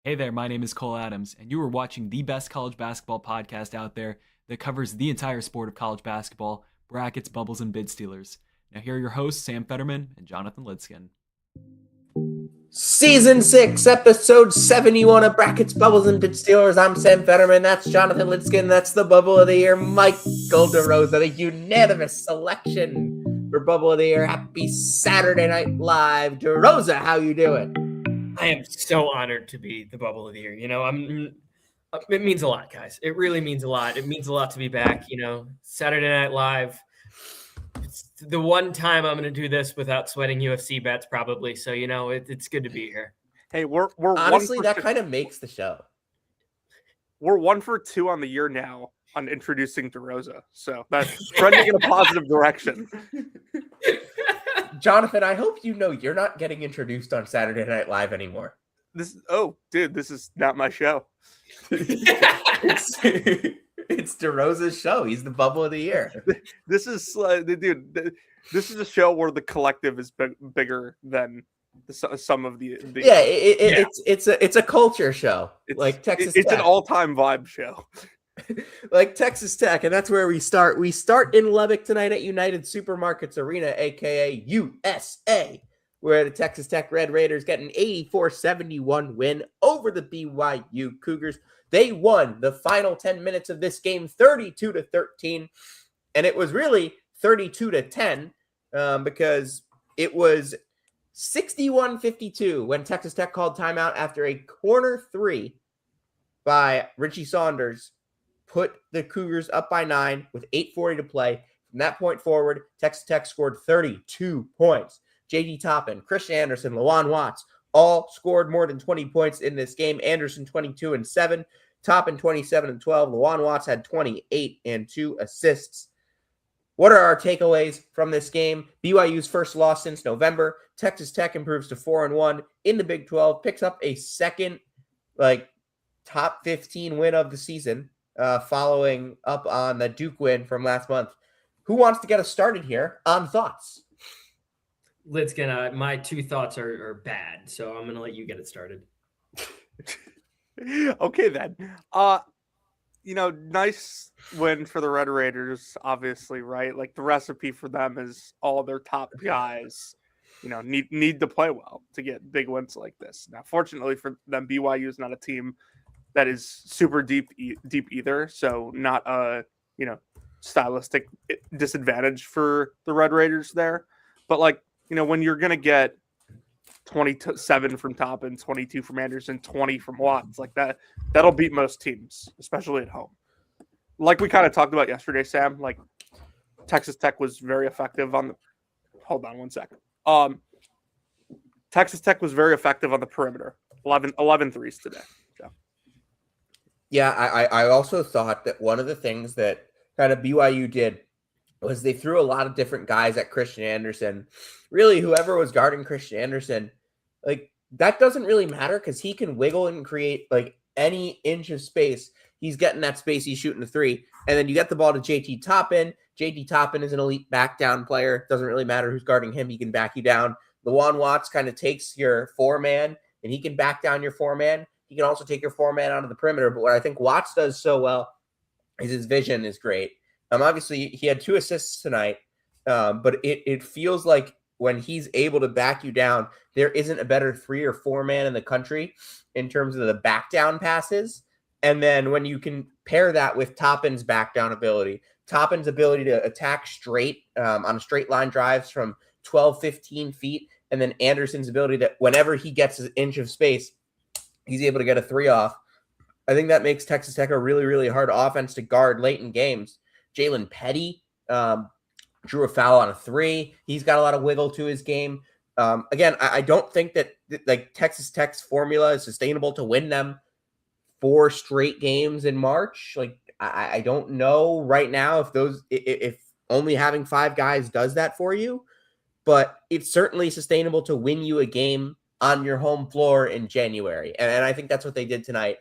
Hey there, my name is Cole Adams, and you are watching the best college basketball podcast out there that covers the entire sport of college basketball, brackets, bubbles, and bid stealers. Now, here are your hosts, Sam Fetterman and Jonathan Lidskin. Season 6, episode 71 of Brackets, Bubbles, and Bid Stealers. I'm Sam Fetterman. That's Jonathan Lidskin. That's the Bubble of the Year, Michael DeRosa, the unanimous selection for Bubble of the Year. Happy Saturday Night Live. DeRosa, how you doing? I am so honored to be the Bubble of the Year. It means a lot, guys. It really means a lot. It means a lot to be back. Saturday Night Live. It's the one time I'm going to do this without sweating UFC bets, probably. So it's good to be here. Hey, we're honestly that kind of makes the show. We're 1 for 2 on the year now on introducing DeRosa, so that's trending in a positive direction. Jonathan, I hope you know you're not getting introduced on Saturday Night Live anymore. This is not my show. It's DeRosa's show. He's the Bubble of the Year. This is This is a show where the collective is bigger than some of the. It's a culture show. Like Texas Tech. It's an all-time vibe show. Like Texas Tech, and that's where we start. We start in Lubbock tonight at United Supermarkets Arena, aka USA, where the Texas Tech Red Raiders get an 84-71 win over the BYU Cougars. They won the final 10 minutes of this game 32-13, and it was really 32-10 because it was 61-52 when Texas Tech called timeout after a corner three by Richie Saunders put the Cougars up by 9 with 8:40 to play. From that point forward, Texas Tech scored 32 points. J.D. Toppin, Christian Anderson, Lawan Watts all scored more than 20 points in this game. Anderson 22 and 7, Toppin 27 and 12. Lawan Watts had 28 and 2 assists. What are our takeaways from this game? BYU's first loss since November. Texas Tech improves to 4-1 in the Big 12, picks up a second top 15 win of the season, following up on the Duke win from last month. Who wants to get us started here on thoughts? Lidskin, my two thoughts are bad, so I'm going to let you get it started. Okay, then. Nice win for the Red Raiders, obviously, right? Like, the recipe for them is all their top guys, need to play well to get big wins like this. Now, fortunately for them, BYU is not a team that is super deep either, so not a, stylistic disadvantage for the Red Raiders there. But, when you're going to get 27 from Toppin, 22 from Anderson, 20 from Watts, that'll beat most teams, especially at home. Like we kind of talked about yesterday, Sam, Texas Tech was very effective on the – hold on one second. Texas Tech was very effective on the perimeter, 11 threes today. So. Yeah, I also thought that one of the things that kind of BYU did was they threw a lot of different guys at Christian Anderson. Really, whoever was guarding Christian Anderson, that doesn't really matter because he can wiggle and create any inch of space. He's getting that space. He's shooting the three. And then you get the ball to J.T. Toppin. J.T. Toppin is an elite back down player. Doesn't really matter who's guarding him. He can back you down. Lawan Watts kind of takes your four-man, and he can back down your four-man. He can also take your four-man out of the perimeter. But what I think Watts does so well is his vision is great. Obviously, he had 2 assists tonight, but it feels like when he's able to back you down, there isn't a better 3 or 4 man in the country in terms of the back down passes. And then when you can pair that with Toppin's back down ability, Toppin's ability to attack straight on straight line drives from 12, 15 feet, and then Anderson's ability that whenever he gets an inch of space, he's able to get a 3 off. I think that makes Texas Tech a really, really hard offense to guard late in games. Jalen Petty drew a foul on a 3. He's got a lot of wiggle to his game. Again, I don't think that Texas Tech's formula is sustainable to win them 4 straight games in March. I don't know right now if only having 5 guys does that for you, but it's certainly sustainable to win you a game on your home floor in January. And I think that's what they did tonight.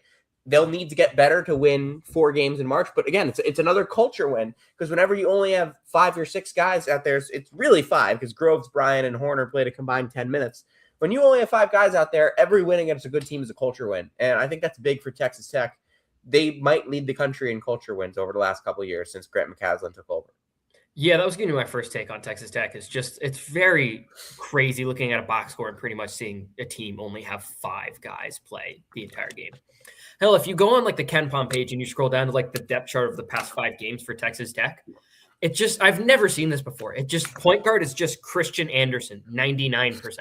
They'll need to get better to win 4 games in March. But again, it's another culture win because whenever you only have 5 or 6 guys out there, it's really 5 because Groves, Bryan, and Horner played a combined 10 minutes. when you only have 5 guys out there, every win against a good team is a culture win. And I think that's big for Texas Tech. They might lead the country in culture wins over the last couple of years since Grant McCaslin took over. Yeah, that was going to be my first take on Texas Tech. It's very crazy looking at a box score and pretty much seeing a team only have 5 guys play the entire game. Hell, if you go on like the Ken Pom page and you scroll down to like the depth chart of the past 5 games for Texas Tech, I've never seen this before. Point guard is just Christian Anderson, 99%.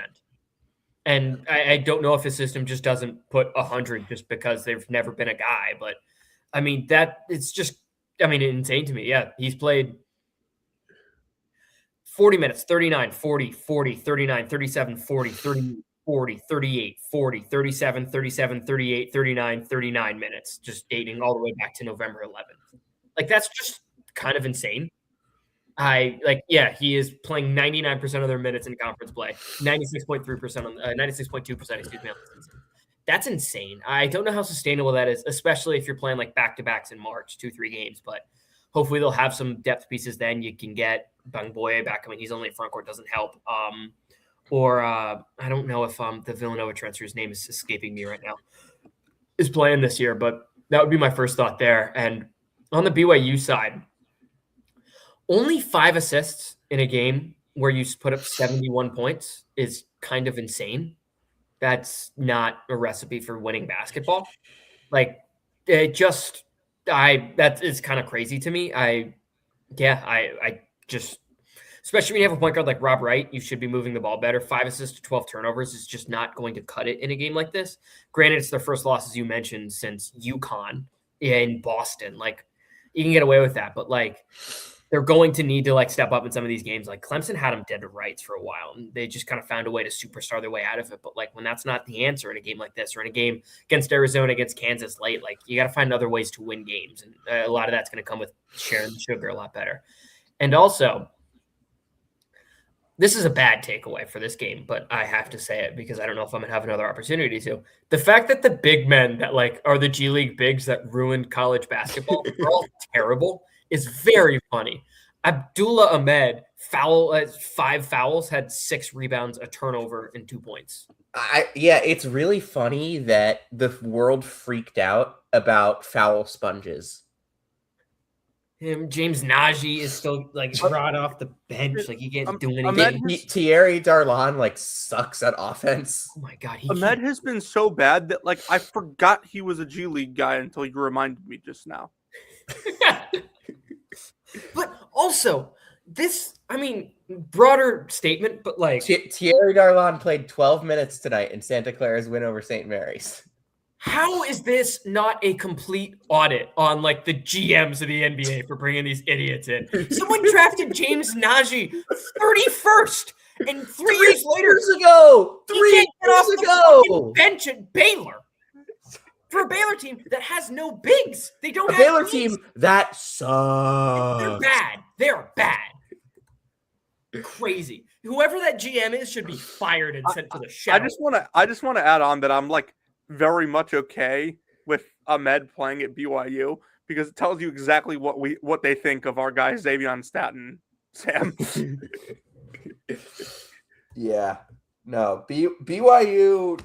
And I don't know if his system just doesn't put 100 just because they've never been a guy. But I mean, insane to me. Yeah, he's played 40 minutes, 39, 40, 40, 39, 37, 40, 30, 40, 38, 40, 37, 37, 38, 39, 39 minutes, just dating all the way back to November 11th. Like, that's just kind of insane. He is playing 99% of their minutes in conference play, 96.3% on 96.2%, excuse me, on the season. That's insane. I don't know how sustainable that is, especially if you're playing like back-to-backs in March, 2-3 games, but hopefully they'll have some depth pieces then. You can get Bang Boye back. I mean, he's only in front court, doesn't help. I don't know if the Villanova transfer's name is escaping me right now, is playing this year, but that would be my first thought there. And on the BYU side, only 5 assists in a game where you put up 71 points is kind of insane. That's not a recipe for winning basketball. Like, that is kind of crazy to me. I just, especially when you have a point guard like Rob Wright, you should be moving the ball better. 5 assists to 12 turnovers is just not going to cut it in a game like this. Granted, it's their first loss, as you mentioned, since UConn in Boston. Like, you can get away with that, but like, they're going to need to like step up in some of these games. Like Clemson had them dead to rights for a while, and they just kind of found a way to superstar their way out of it. But like when that's not the answer in a game like this, or in a game against Arizona, against Kansas late, like you got to find other ways to win games, and a lot of that's going to come with sharing the sugar a lot better. And also, this is a bad takeaway for this game, but I have to say it because I don't know if I'm gonna have another opportunity to. The fact that the big men that like are the G League bigs that ruined college basketball are all terrible is very funny. Abdullah Ahmed 5 fouls, had 6 rebounds, a turnover, and 2 points. It's really funny that the world freaked out about foul sponges. James Najee is still like brought off the bench, like he can't do anything. Thierry Darlan like sucks at offense. Oh my god, Ahmed has been so bad that like I forgot he was a G League guy until you reminded me just now. But also, broader statement, but like Thierry Darlan played 12 minutes tonight in Santa Clara's win over St. Mary's. How is this not a complete audit on like the GMs of the NBA for bringing these idiots in? Someone drafted James Najee 31st, and 3 years later, 3 years ago, bench at Baylor. For a Baylor team that has no bigs. They don't have Baylor bigs. Team that sucks. They're bad. They're bad. Crazy. Whoever that GM is should be fired and sent to the shadow. I just want to add on that I'm like very much okay with Ahmed playing at BYU because it tells you exactly what they think of our guy Xavier Staten, Sam. Yeah. No. BYU,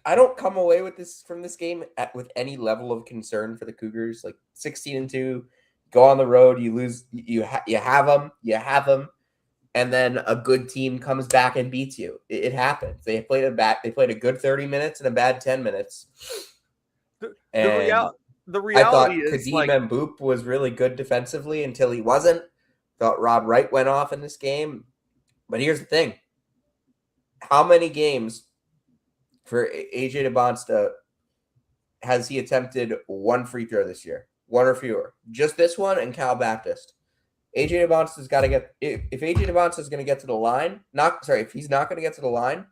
I don't come away with from this game with any level of concern for the Cougars. Like 16-2, go on the road, you lose, you have them, and then a good team comes back and beats you. It happens. They played a good 30 minutes and a bad 10 minutes. The reality I thought is Kadeem Mboop was really good defensively until he wasn't. Thought Rob Wright went off in this game. But here's the thing. How many games for AJ DeBonsta has he attempted 1 free throw this year? 1 or fewer. Just this one and Cal Baptist. AJ DeBonsta's got to get – if AJ DeBonsta is going to get to the line – if he's not going to get to the line,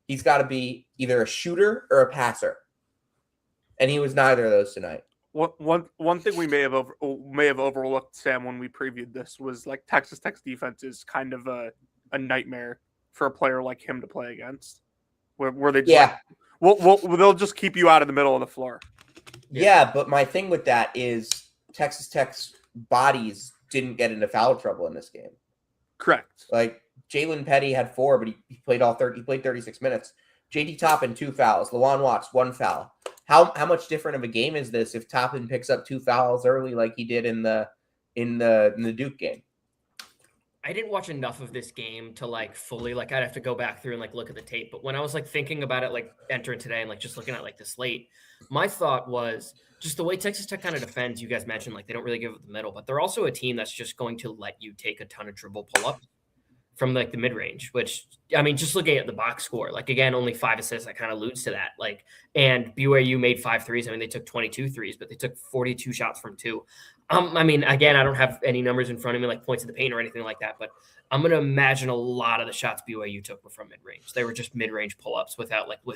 he's got to be either a shooter or a passer. And he was neither of those tonight. One thing we may have overlooked, Sam, when we previewed this was like Texas Tech's defense is kind of a nightmare for a player like him to play against. Where they just they'll just keep you out of the middle of the floor. Yeah, but my thing with that is Texas Tech's bodies didn't get into foul trouble in this game. Correct. Like Jalen Petty had 4, but he played 36 minutes. JT Toppin, 2 fouls. Lawan Watts, 1 foul. How much different of a game is this if Toppin picks up 2 fouls early like he did in the Duke game? I didn't watch enough of this game to like fully like I'd have to go back through and like look at the tape. But when I was like thinking about it, like entering today and like just looking at like the slate, my thought was just the way Texas Tech kind of defends. You guys mentioned like they don't really give up the middle, but they're also a team that's just going to let you take a ton of dribble pull ups from like the mid range, which I mean, just looking at the box score, like again, only 5 assists, that kind of alludes to that. Like, and BYU made 5 threes. I mean, they took 22 threes, but they took 42 shots from 2. I mean, again, I don't have any numbers in front of me, like points in the paint or anything like that, but I'm going to imagine a lot of the shots BYU took were from mid range. They were just mid range pull ups with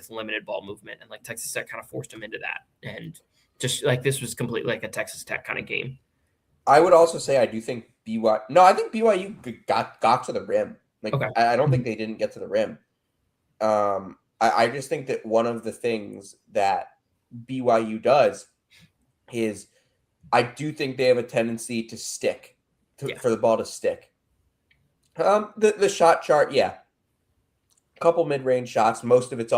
limited ball movement, and like Texas Tech kind of forced them into that. And just like this was completely like a Texas Tech kind of game. I would also say I do think BYU. No, I think BYU got to the rim. Like Okay. I don't think they didn't get to the rim. I just think that one of the things that BYU does is I do think they have a tendency to stick for the ball to stick. The shot chart, yeah, a couple mid range shots. Most of it's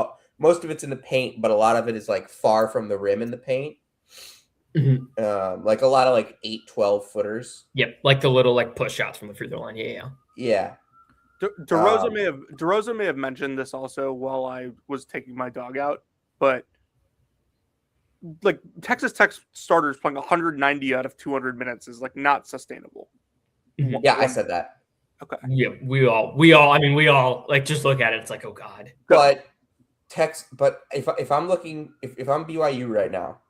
in the paint, but a lot of it is like far from the rim in the paint. Mm-hmm. Like a lot of like 8-12 footers. Yep, like the little like push shots from the free throw line. Yeah. DeRosa may have mentioned this also while I was taking my dog out, but like Texas Tech starters playing 190 out of 200 minutes is like not sustainable. Yeah, I said that. Okay. Yeah, we all like just look at it. It's like, oh God. But if I'm BYU right now,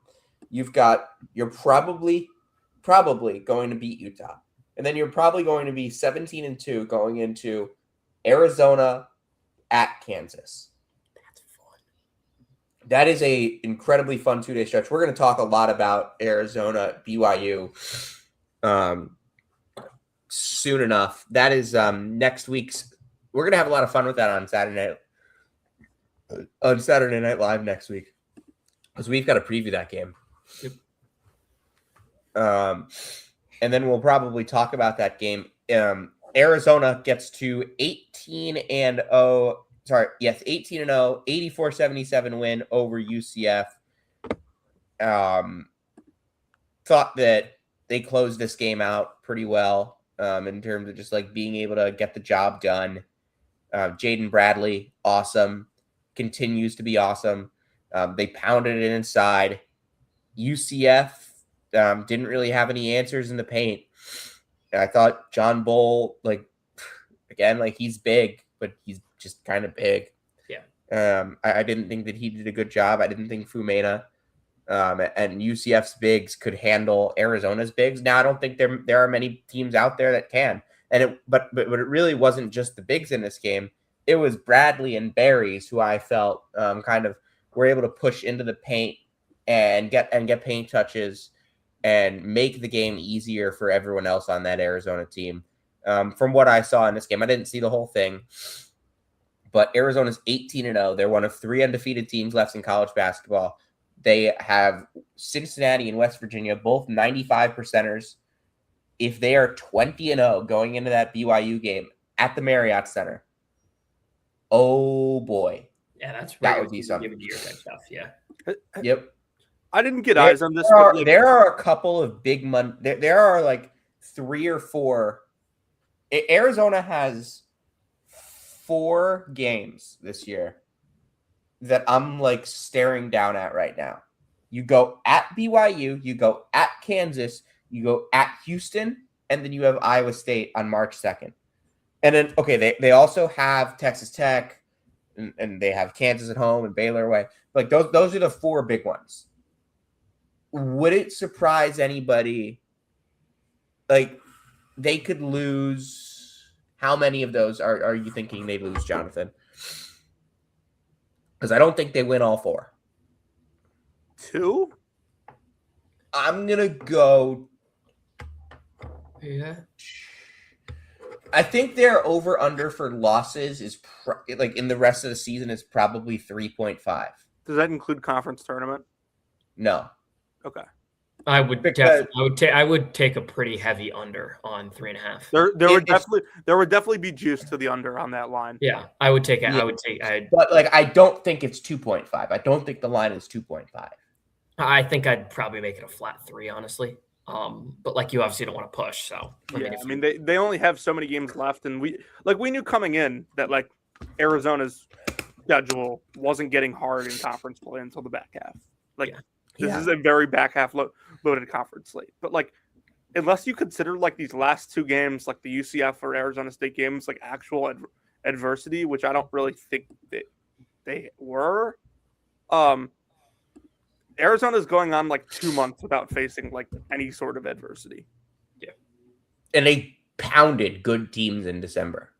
you're probably going to beat Utah. And then you're probably going to be 17-2 going into Arizona at Kansas. That's fun. That is a incredibly fun 2-day stretch. We're going to talk a lot about Arizona, BYU soon enough. That is next week's. We're going to have a lot of fun with that on Saturday Night Live next week, because we've got to preview that game. Yep. And then we'll probably talk about that game. Arizona gets to 18-0. 84-77 win over UCF. Thought that they closed this game out pretty well in terms of just like being able to get the job done. Jaden Bradley, awesome. Continues to be awesome. They pounded it inside. UCF didn't really have any answers in the paint. And I thought John Bull, he's big, but he's just kind of big. Yeah. I didn't think that he did a good job. I didn't think Fumena and UCF's bigs could handle Arizona's bigs. Now, I don't think there are many teams out there that can. But it really wasn't just the bigs in this game. It was Bradley and Barries who I felt kind of were able to push into the paint and get paint touches and make the game easier for everyone else on that Arizona team. From what I saw in this game, I didn't see the whole thing, but Arizona's 18-0. They're one of 3 undefeated teams left in college basketball. They have Cincinnati and West Virginia, both 95%ers. If they are 20-0 going into that BYU game at the Marriott Center, oh boy. Yeah, that would be something. Type stuff. Yeah. Yep. I didn't get eyes on this. There are a couple of big money. There are like 3 or 4. Arizona has 4 games this year that I'm like staring down at right now. You go at BYU, you go at Kansas, you go at Houston, and then you have Iowa State on March 2nd. And then, okay, they also have Texas Tech, and they have Kansas at home and Baylor away. Like those are the 4 big ones. Would it surprise anybody? Like they could lose. How many of those are you thinking they lose, Jonathan? Because I don't think they win all 4. 2? I'm gonna go. Yeah. I think their over under for losses is in the rest of the season is probably 3.5. Does that include conference tournament? No. Okay. I would Because- I would take a pretty heavy under on 3.5. There would definitely be juice to the under on that line. Yeah, I would take it. Yeah. But like, I don't think it's 2.5. I don't think the line is 2.5. I think I'd probably make it a flat 3, honestly. But like, you obviously don't want to push. So I mean, they only have so many games left, and we knew coming in that like Arizona's schedule wasn't getting hard in conference play until the back half. Like, this is a very back half loaded conference slate. But like, unless you consider like these last 2 games, like the UCF or Arizona State games, like actual adversity, which I don't really think that they were. Arizona's going on like 2 months without facing like any sort of adversity. Yeah, and they pounded good teams in December.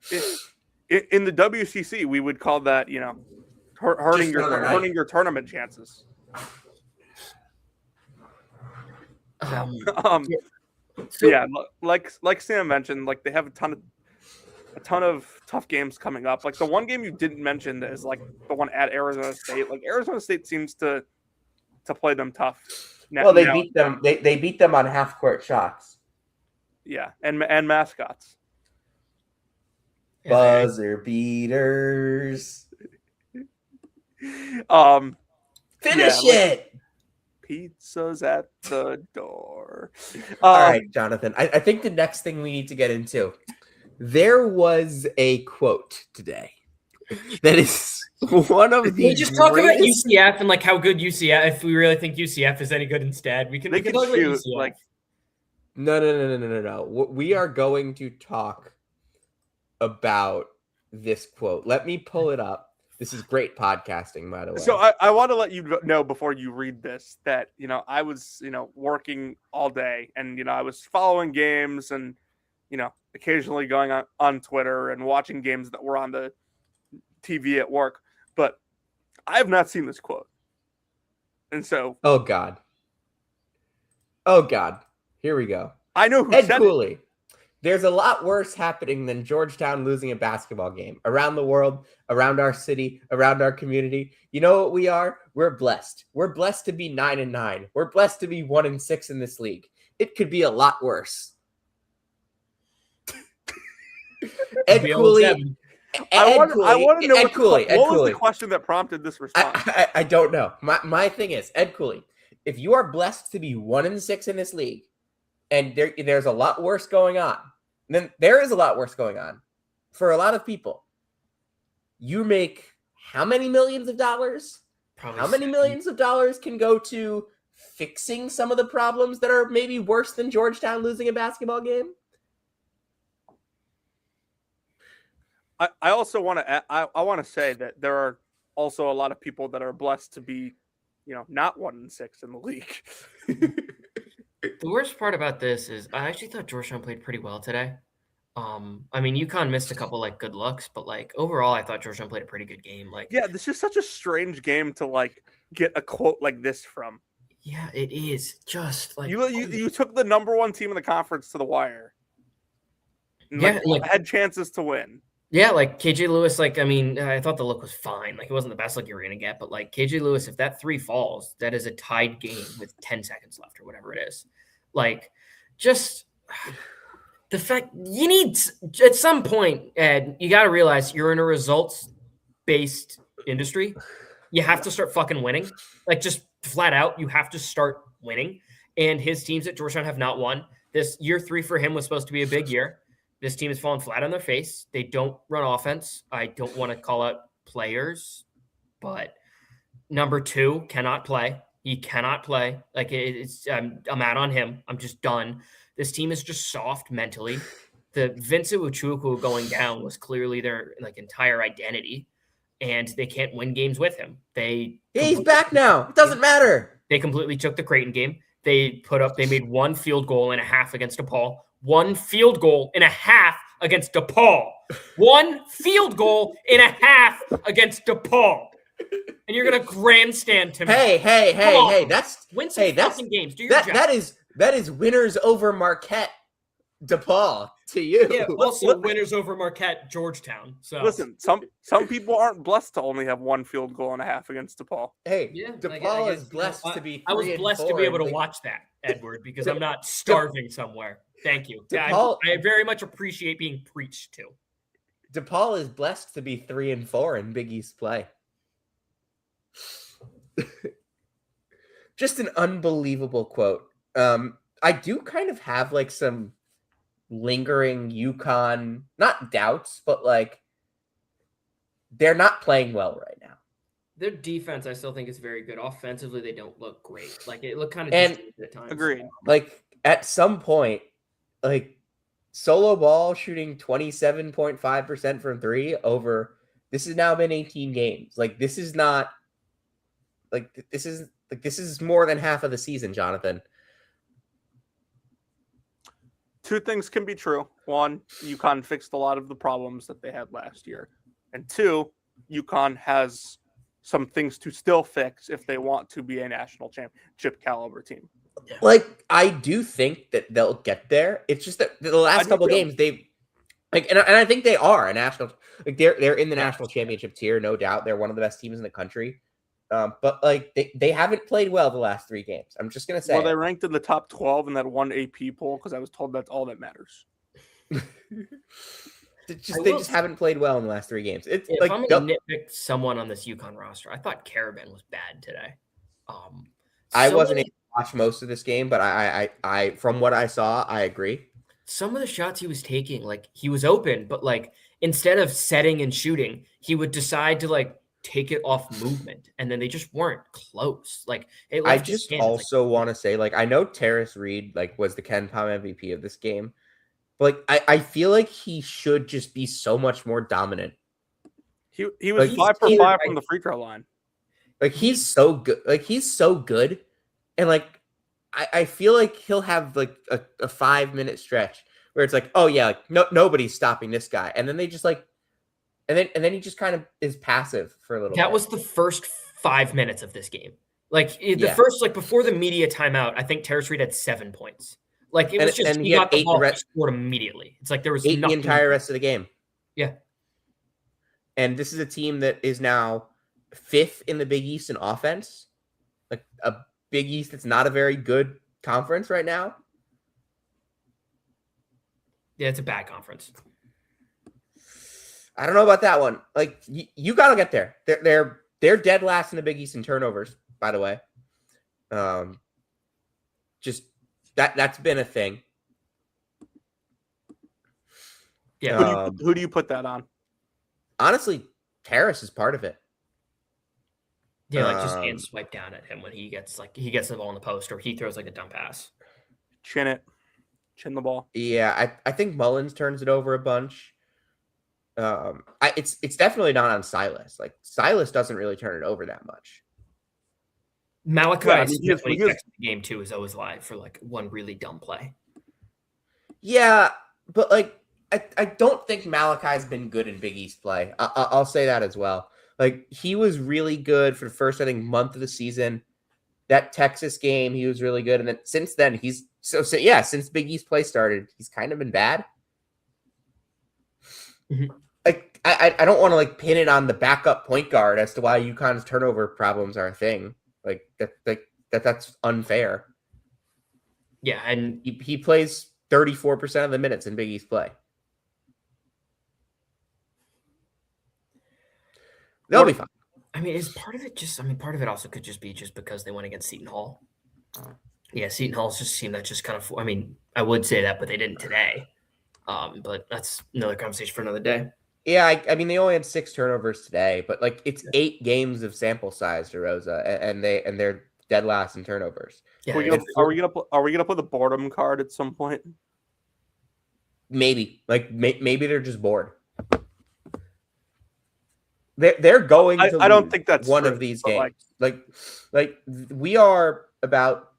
In the WCC, we would call that, you know, hurting your tournament chances. Yeah, like Sam mentioned, like they have a ton of tough games coming up. Like the one game you didn't mention is like the one at Arizona State. Like Arizona State seems to play them tough. Beat them. They beat them on half court shots. Yeah, and mascots. Buzzer beaters. Finish it. Pizza's at the door. All right, Jonathan. I think the next thing we need to get into. There was a quote today that is one of the. Can we just talk about UCF and like how good UCF? If we really think UCF is any good, instead we can. They can shoot like. No. We are going to talk about this quote. Let me pull it up. This is great podcasting, by the way. So I want to let you know before you read this that, you know, I was, you know, working all day and, you know, I was following games and, you know, occasionally going on Twitter and watching games that were on the TV at work. But I have not seen this quote. And so. Oh, God. Here we go. I know who Ed said Cooley. it. There's a lot worse happening than Georgetown losing a basketball game around the world, around our city, around our community. You know what we are? We're blessed. We're blessed to be 9-9. We're blessed to be 1-6 in this league. It could be a lot worse. Ed Cooley. I want to know what was the question that prompted this response. I don't know. My thing is, Ed Cooley, if you are blessed to be 1-6 in this league, and there's a lot worse going on, then there is a lot worse going on for a lot of people. You make how many millions of dollars? Probably how many millions of dollars can go to fixing some of the problems that are maybe worse than Georgetown losing a basketball game? I also want to I want to say that there are also a lot of people that are blessed to be, you know, not 1-6 in the league. The worst part about this is I actually thought Georgetown played pretty well today. I mean, UConn missed a couple like good looks, but like overall, I thought Georgetown played a pretty good game. Like, yeah, this is such a strange game to like get a quote like this from. Yeah, it is just like you took the number 1 team in the conference to the wire. And, yeah, had chances to win. Yeah, like KJ Lewis, like, I mean, I thought the look was fine. Like, it wasn't the best look you were going to get, but like KJ Lewis, if that 3 falls, that is a tied game with 10 seconds left or whatever it is. Like, just the fact you need at some point, Ed, you got to realize you're in a results-based industry. You have to start fucking winning. Like, just flat out, you have to start winning. And his teams at Georgetown have not won. This year 3 for him was supposed to be a big year. This team has fallen flat on their face. They don't run offense. I don't want to call out players, but number 2 cannot play. He cannot play. Like, I'm out on him. I'm just done. This team is just soft mentally. The Vincent Uchukwu going down was clearly their like entire identity, and they can't win games with him. He's back now. It doesn't matter. They completely took the Creighton game. They made 1 field goal and a half against DePaul. 1 field goal and a half against DePaul. 1 field goal and a half against DePaul. And you're gonna grandstand to me. Hey! Win some fucking games. Do your job. That is winners over Marquette, DePaul to you. Yeah, also winners over Marquette, Georgetown. So listen, some people aren't blessed to only have 1 field goal and a half against DePaul. Hey, DePaul is blessed to be. I was blessed to be able to watch that. Edward, because I'm not starving somewhere. Thank you. I very much appreciate being preached to. DePaul is blessed to be 3-4 in Big East play. Just an unbelievable quote. I do kind of have like some lingering UConn, not doubts, but like they're not playing well right now. Their defense, I still think, is very good. Offensively, they don't look great. Like, it looked kind of disjointed at times. Agreed. Like, at some point, like, Solo Ball shooting 27.5% from three over, this has now been 18 games. Like, this is not, like, this is more than half of the season, Jonathan. Two things can be true. One, UConn fixed a lot of the problems that they had last year. And two, UConn has some things to still fix if they want to be a national championship caliber team. Like, I do think that they'll get there. It's just that the last couple of games they've like, and I think they are a national, like they're in the national championship tier, no doubt. They're one of the best teams in the country. But like they haven't played well the last 3 games. I'm just gonna say. Well, they ranked in the top 12 in that one AP poll because I was told that's all that matters. They just haven't played well in the last 3 games. It's if like I'm gonna nitpick someone on this UConn roster, I thought Caravan was bad today. I wasn't able to watch most of this game, but I from what I saw, I agree. Some of the shots he was taking, like he was open, but like instead of setting and shooting, he would decide to like take it off movement, and then they just weren't close. Like I just also want to say, like, I know Terrace Reed like was the Ken Pom MVP of this game. But like I feel like he should just be so much more dominant. He was like, 5 for 5 from the free throw line. Like he's so good. Like he's so good. And like I feel like he'll have like a 5-minute stretch where it's like, oh yeah, like nobody's stopping this guy. And then they just like and then he just kind of is passive for a little bit. That was the first 5 minutes of this game. Like the first, like before the media timeout, I think Terrace Reed had 7 points. Like it was just he got the ball, he scored immediately. It's like there was 8 the entire rest of the game. Yeah. And this is a team that is now 5th in the Big East in offense. Like a Big East that's not a very good conference right now. Yeah, it's a bad conference. I don't know about that one. Like you got to get there. They're dead last in the Big East in turnovers, by the way. Just that's been a thing. Yeah. Who do you put that on? Honestly, Terrace is part of it. Yeah, like just hand swipe down at him when he gets the ball in the post or he throws like a dump pass. Chin the ball. Yeah, I think Mullins turns it over a bunch. It's definitely not on Silas. Like Silas doesn't really turn it over that much. Malachi definitely checks the game too is always live for like one really dumb play. Yeah, but like I don't think Malachi's been good in Big East play. I'll say that as well. Like he was really good for the first, I think, month of the season. That Texas game, he was really good, and then since then he's since Big East play started, he's kind of been bad. Mm-hmm. Like I don't want to like pin it on the backup point guard as to why UConn's turnover problems are a thing. Like that's unfair. Yeah, and he plays 34% of the minutes in Big East play. They'll be fine. I mean, is part of it just? I mean, part of it also could just be just because they went against Seton Hall. Yeah, Seton Hall's just a team that just kind of. I mean, I would say that, but they didn't today. But that's another conversation for another day. Yeah, I mean, they only had 6 turnovers today, but like it's 8 games of sample size, DeRosa, and they're dead last in turnovers. Yeah, are we gonna put the boredom card at some point? Maybe, like maybe they're just bored. They're going to. I don't think that's one true, of these games. Like we are about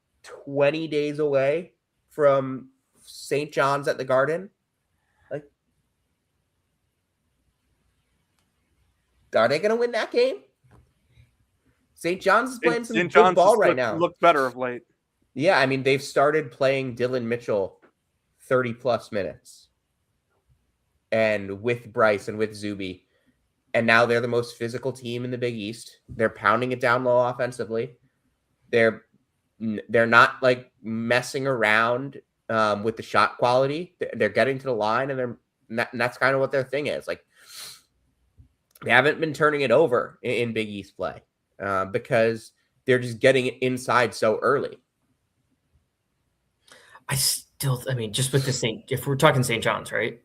20 days away from St. John's at the Garden. Like, are they going to win that game? St. John's is playing some good ball right now. Looked better of late. Yeah, I mean they've started playing Dylan Mitchell 30+ minutes, and with Bryce and with Zuby. And now they're the most physical team in the Big East. They're pounding it down low offensively. They're They're not like messing around with the shot quality. They're getting to the line, and that's kind of what their thing is. Like, they haven't been turning it over in Big East play because they're just getting it inside so early. I mean, just with if we're talking St. John's, right?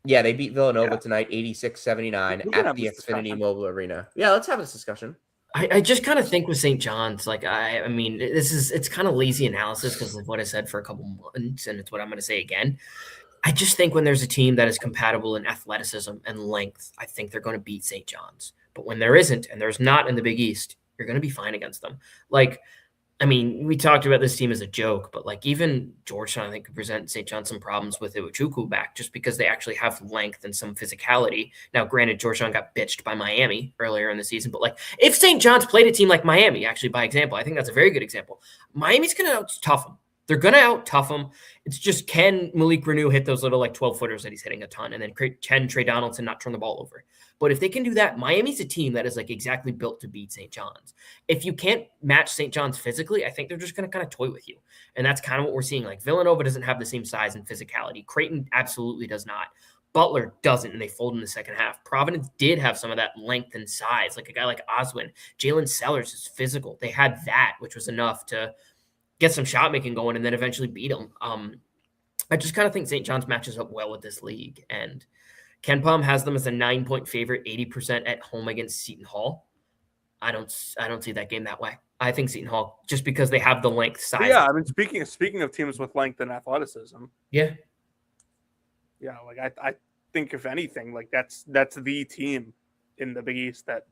Yeah, they beat Villanova tonight, 86-79 We can at have the this Xfinity discussion. Mobile Arena. Yeah, let's have this discussion. I just kind of think with St. John's, like I mean, it's kind of lazy analysis because of what I said for a couple months, and it's what I'm going to say again. I just think when there's a team that is compatible in athleticism and length, I think they're going to beat St. John's. But when there isn't, and there's not in the Big East, you're going to be fine against them. Like, I mean, we talked about this team as a joke, but like even Georgetown, I think, could present St. John some problems with Iwachuku back just because they actually have length and some physicality. Now, granted, Georgetown got bitched by Miami earlier in the season, but like if St. John's played a team like Miami, actually, by example, I think that's a very good example. Miami's going to out-tough them. They're going to out-tough them. It's just, can Malik Renew hit those little like 12-footers that he's hitting a ton, and then can Trey Donaldson not turn the ball over? But if they can do that, Miami's a team that is like exactly built to beat St. John's. If you can't match St. John's physically, I think they're just going to kind of toy with you. And that's kind of what we're seeing. Like Villanova doesn't have the same size and physicality. Creighton absolutely does not. Butler doesn't, and they fold in the second half. Providence did have some of that length and size, like a guy like Oswin. Jalen Sellers is physical. They had that, which was enough to get some shot making going and then eventually beat them. I just kind of think St. John's matches up well with this league. And Ken Palm has them as a 9-point favorite, 80% at home against Seton Hall. I don't see that game that way. I think Seton Hall, just because they have the length, size. Yeah, I mean, speaking of teams with length and athleticism. Yeah. Yeah, like I think if anything, like that's the team in the Big East that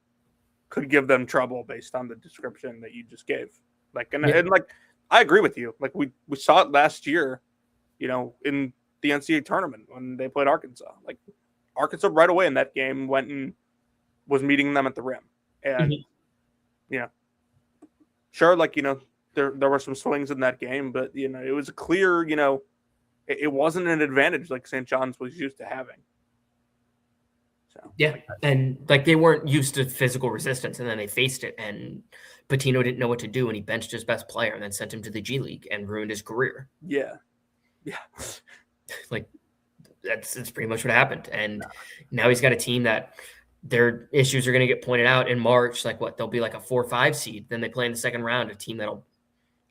could give them trouble based on the description that you just gave. Like, and like I agree with you. Like we saw it last year, you know, in the NCAA tournament when they played Arkansas. Like Arkansas right away in that game went and was meeting them at the rim. And you know, sure, like, you know, there were some swings in that game, but you know, it was clear, you know, it wasn't an advantage like St. John's was used to having. So yeah, and like they weren't used to physical resistance, and then they faced it, and Patino didn't know what to do, and he benched his best player, and then sent him to the G League and ruined his career. Yeah. Like that's pretty much what happened, and now he's got a team that their issues are going to get pointed out in March. Like what, they'll be like a 4 or 5 seed, then they play in the second round, a team that'll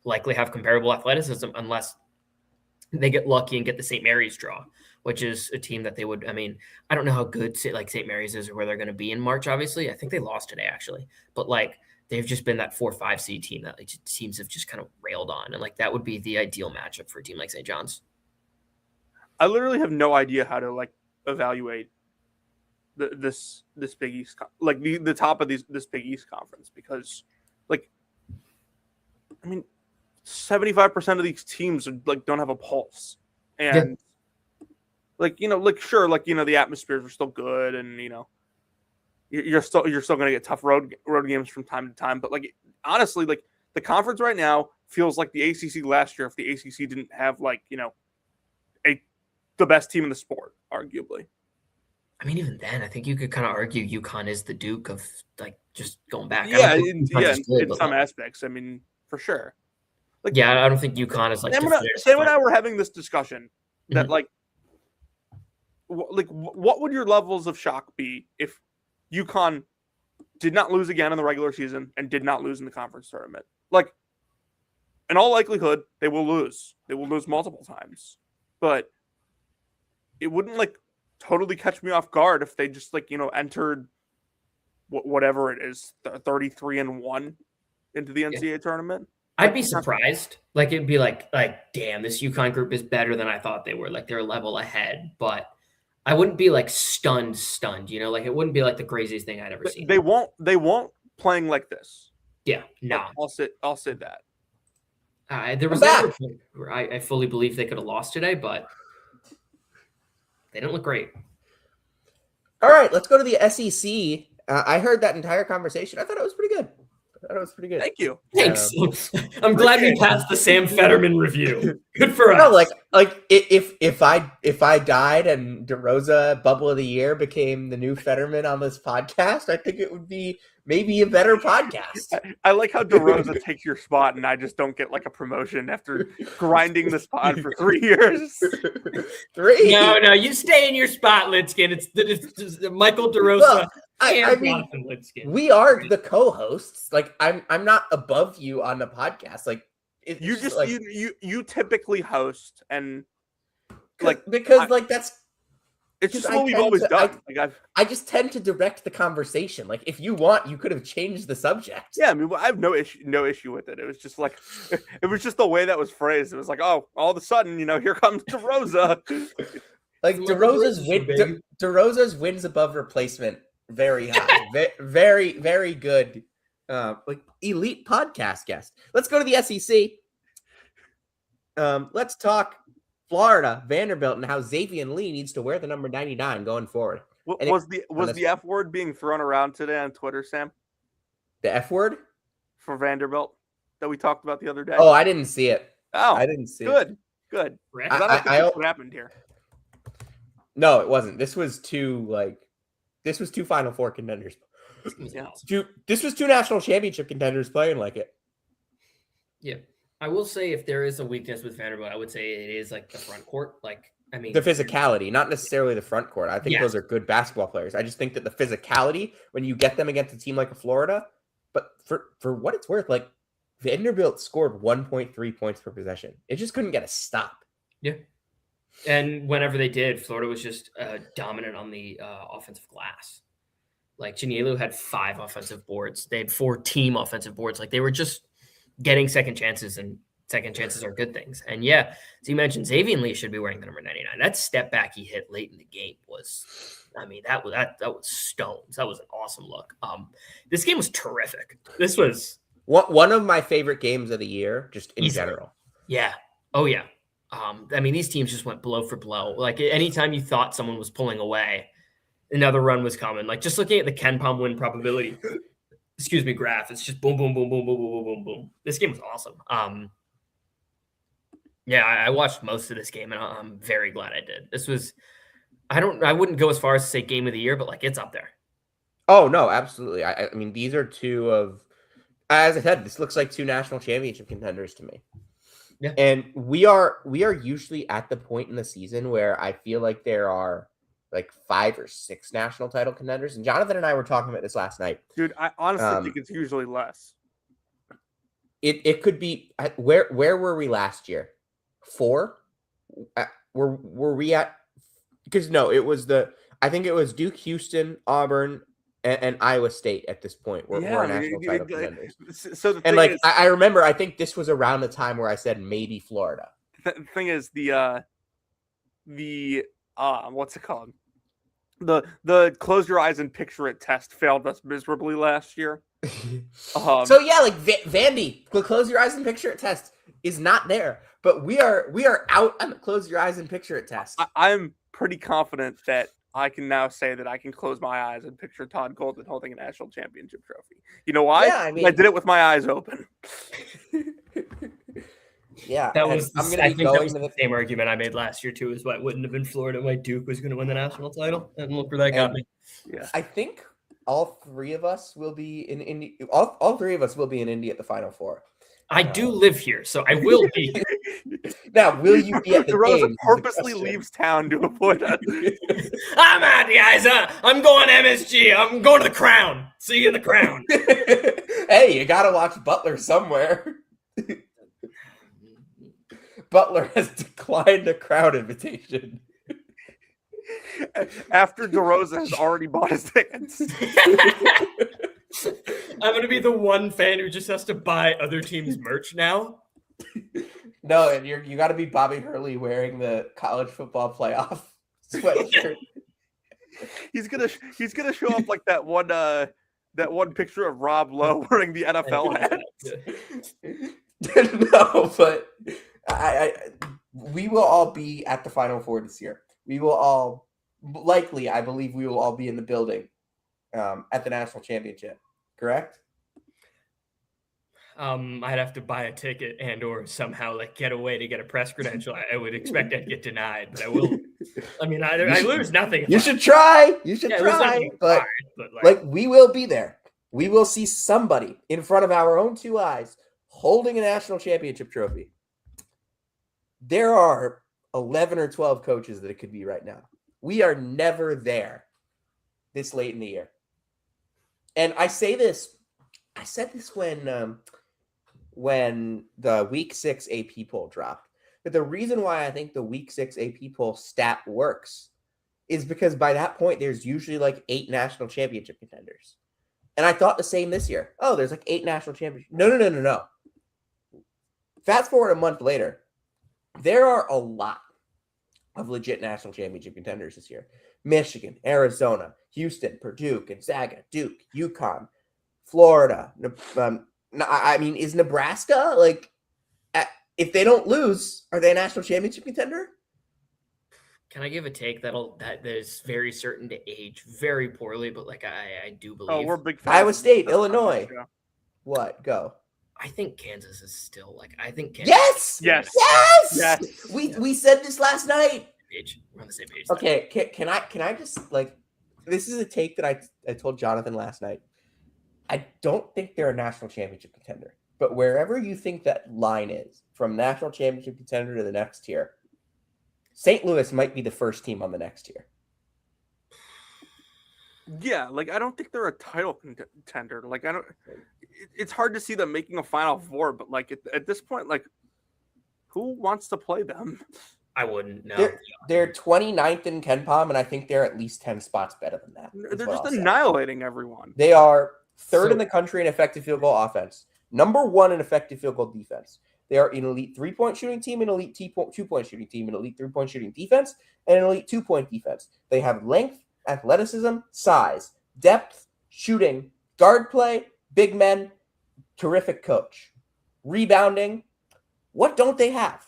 likely have comparable athleticism unless they get lucky and get the St. Mary's draw, which is a team that they would, I mean, I don't know how good like St. Mary's is or where they're going to be in March, obviously. I think they lost today, actually. But like they've just been that 4 or 5 seed team that like teams have just kind of railed on. And like that would be the ideal matchup for a team like St. John's. I literally have no idea how to like evaluate this Big East, like the top of this Big East conference, because like, I mean, 75% of these teams are, like, don't have a pulse, and like, you know, like sure, like, you know, the atmospheres are still good, and you know, you're still going to get tough road games from time to time, but like honestly, like the conference right now feels like the ACC last year if the ACC didn't have like, you know, the best team in the sport, arguably. I mean, even then, I think you could kind of argue UConn is the Duke of like just going back. Yeah, in some aspects. I mean, for sure. Like, yeah, I don't think UConn is like. Sam and I were having this discussion that like what would your levels of shock be if UConn did not lose again in the regular season and did not lose in the conference tournament? Like, in all likelihood, they will lose. They will lose multiple times, but it wouldn't like totally catch me off guard if they just like, you know, entered whatever it is, 33-1 into the NCAA tournament. I'd be surprised. Like it'd be like, damn, this UConn group is better than I thought they were. Like they're a level ahead, but I wouldn't be like stunned. You know, like it wouldn't be like the craziest thing I'd ever seen. They won't playing like this. Yeah, no. Like, I'll say that. There was never a point where I fully believe they could have lost today, but they don't look great. All right, let's go to the SEC. I heard that entire conversation. I thought it was pretty good. thought it was pretty good. Thank you. Thanks. I'm glad we passed the Sam Fetterman review. Good for No, us. like if I died and DeRosa Bubble of the Year became the new Fetterman on this podcast, I think it would be maybe a better podcast. I like how DeRosa takes your spot, and I just don't get like a promotion after grinding this pod for 3 years. 3. No, you stay in your spot, Lidskin. It's Michael DeRosa Well, and I mean, Jonathan Lidskin. we are the co-hosts. Like I'm not above you on the podcast. Like You just like, you typically host, and like because that's it's just I what we've tend always to- done. I just tend to direct the conversation. Like if you want, you could have changed the subject. Yeah, I mean, I have no issue with it. It was just like, it was just the way that was phrased. It was like, oh, all of a sudden, here comes DeRosa. Like It's DeRosa's wins above replacement very high, very very good, like elite podcast guest. Let's go to the SEC. Let's talk Florida, Vanderbilt, and how Xavier Lee needs to wear the number 99 going forward. Was the F word being thrown around today on Twitter, Sam, The F word for Vanderbilt that we talked about the other day? Oh, I didn't see it. Oh, I didn't see it. Good. Brett? I don't think that's what happened here. No, it wasn't. This was two Final Four contenders. Yeah. This was two national championship contenders playing like it. Yeah. I will say if there is a weakness with Vanderbilt, I would say it is like the front court. Like, I mean, The physicality, not necessarily the front court. I think Yeah. those are good basketball players. I just think that the physicality, when you get them against a team like a Florida, but for what it's worth, like Vanderbilt scored 1.3 points per possession. It just couldn't get a stop. Yeah. And whenever they did, Florida was just dominant on the offensive glass. Like Janielu had 5 offensive boards. They had 4 team offensive boards. Like they were just getting second chances, and second chances are good things. And yeah, as you mentioned, Xavier Lee should be wearing the number 99. That step back he hit late in the game was, I mean, that was stones. That was an awesome look. This game was terrific. This was One of my favorite games of the year, just in Easily. general. Yeah. Oh, yeah. I mean, these teams just went blow for blow. Like anytime you thought someone was pulling away, another run was coming. Like just looking at the Ken Palm win probability, graph, it's just boom, boom, boom, boom, boom, boom, boom, boom, boom. This game was awesome. Yeah, I watched most of this game, and I'm very glad I did. This was, I wouldn't go as far as to say game of the year, but like it's up there. Oh no, absolutely. I mean, these are two of, as I said, this looks like two national championship contenders to me. Yeah. And we are usually at the point in the season where I feel like there are like 5 or 6 national title contenders. And Jonathan and I were talking about this last night. Dude, I honestly think it's usually less. It could be where were we last year? 4? Were we at? Because no, it was I think it was Duke, Houston, Auburn, and Iowa State at this point were national title contenders. So the And thing like is, I remember, I think this was around the time where I said maybe Florida. the thing is the what's it called? The close your eyes and picture it test failed us miserably last year. So yeah, like Vandy, close your eyes and picture it test is not there, but we are out on the close your eyes and picture it test. I'm pretty confident that I can now say that I can close my eyes and picture Todd Golden holding a national championship trophy. You know why? Yeah, I mean- I did it with my eyes open. Yeah, That was, I'm I gonna be think that going was to the same argument I made last year too. Is why it wouldn't have been Florida. Why Duke was going to win the national title, and look where that got me. Yeah. I think all 3 of us will be in Indy. All 3 of us will be in Indy at the Final Four. I do live here, so I will be. Now, will you be at the DeRosa games? is the purposely question. leaves town to avoid us. I'm out, guys. I'm going MSG. I'm going to the Crown. See you in the Crown. Hey, you gotta watch Butler somewhere. Butler has declined a crowd invitation. After DeRosa has already bought his tickets. I'm going to be the one fan who just has to buy other teams' merch now. No, and you got to be Bobby Hurley wearing the college football playoff sweatshirt. He's gonna show up like that one picture of Rob Lowe wearing the NFL hat. No, but we will all be at the Final Four this year. We will all likely, I believe, we will all be in the building at the national championship. Correct? I'd have to buy a ticket and or somehow like get away to get a press credential. I would expect I'd get denied, but I will. I mean, I lose nothing. You should try. You should I lose nothing try. if But fired, but like we will be there. We will see somebody in front of our own two eyes holding a national championship trophy. There are 11 or 12 coaches that it could be right now. We are never there this late in the year. And I say this, I said this when the week 6 AP poll dropped. But the reason why I think the week 6 AP poll stat works is because by that point, there's usually like 8 national championship contenders. And I thought the same this year. Oh, there's like 8 national championships. No. Fast forward a month later, there are a lot of legit national championship contenders this year. Michigan, Arizona, Houston, Purdue, Gonzaga, Duke, UConn, Florida. I mean, is Nebraska, like, if they don't lose, are they a national championship contender? Can I give a take that is very certain to age very poorly, but like I do believe. Oh, we're big fans. Iowa State, Illinois. What? Go. I think Kansas is still like I think Kansas. Yes. We said this last night. We're on the same page. Okay, can I just like this is a take that I told Jonathan last night. I don't think they're a national championship contender, but wherever you think that line is from national championship contender to the next tier, St. Louis might be the first team on the next tier. Yeah, like I don't think they're a title contender. Like I don't. It's hard to see them making a Final Four, but like at this point, like who wants to play them? I wouldn't know. They're 29th in KenPom, and I think they're at least 10 spots better than that. They're just annihilating everyone. They are third in the country in effective field goal offense, number 1 in effective field goal defense. They are an elite 3-point shooting team, an elite 2-point shooting team, an elite 3-point shooting defense, and an elite 2-point defense. They have length, athleticism, size, depth, shooting, guard play, big men, terrific coach. Rebounding. What don't they have?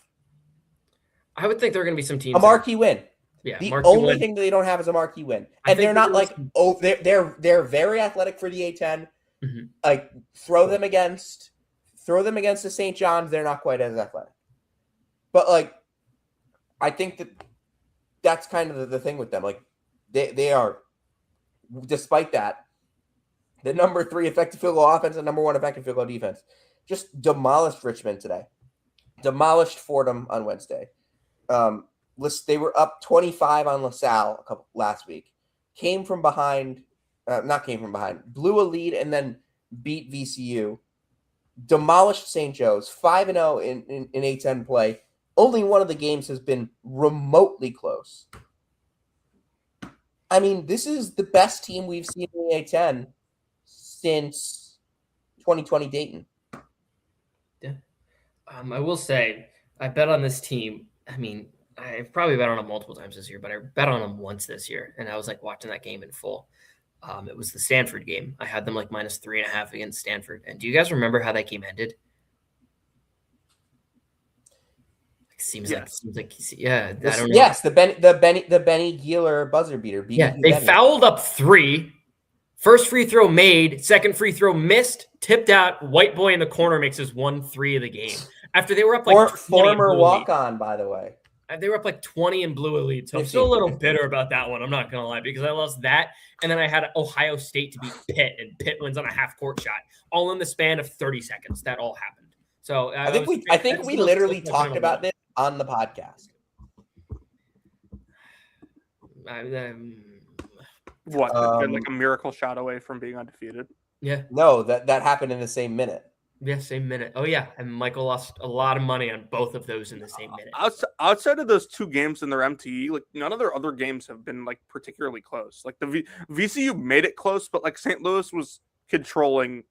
I would think there are going to be some teams. A marquee win. Yeah, the only thing that they don't have is a marquee win. And they're not like, they're very athletic for the A10. Mm-hmm. Like, throw them against the St. John's, they're not quite as athletic. But, like, I think that's kind of the thing with them. Like, they are, despite that, the number 3 effective field goal offense and number 1 effective field goal defense. Just demolished Richmond today. Demolished Fordham on Wednesday. They were up 25 on LaSalle last week. Blew a lead and then beat VCU. Demolished St. Joe's, 5-0 in A10 play. Only one of the games has been remotely close. I mean, this is the best team we've seen in the A10 since 2020 Dayton. Yeah. I will say, I bet on this team. I mean, I've probably bet on them multiple times this year, but I bet on them once this year, and I was like watching that game in full. It was the Stanford game. I had them like -3.5 against Stanford. And do you guys remember how that game ended? Seems like I don't know. Yes, the Benny Gieler buzzer beater. They fouled up 3. First free throw made, second free throw missed, tipped out. White boy in the corner makes his 1-3 of the game. After they were up like former walk-on, by the way. They were up like 20 and blew a lead. So I'm still a little bitter about that one. I'm not going to lie, because I lost that. And then I had Ohio State to beat Pitt, and Pitt wins on a half-court shot, all in the span of 30 seconds. That all happened. So I think we literally talked about this on the podcast. What? Like a miracle shot away from being undefeated? Yeah. No, that happened in the same minute. Yeah, same minute. Oh, yeah. And Michael lost a lot of money on both of those in the same minute. Outside of those 2 games in their MTE, like none of their other games have been like particularly close. Like the VCU made it close, but like St. Louis was controlling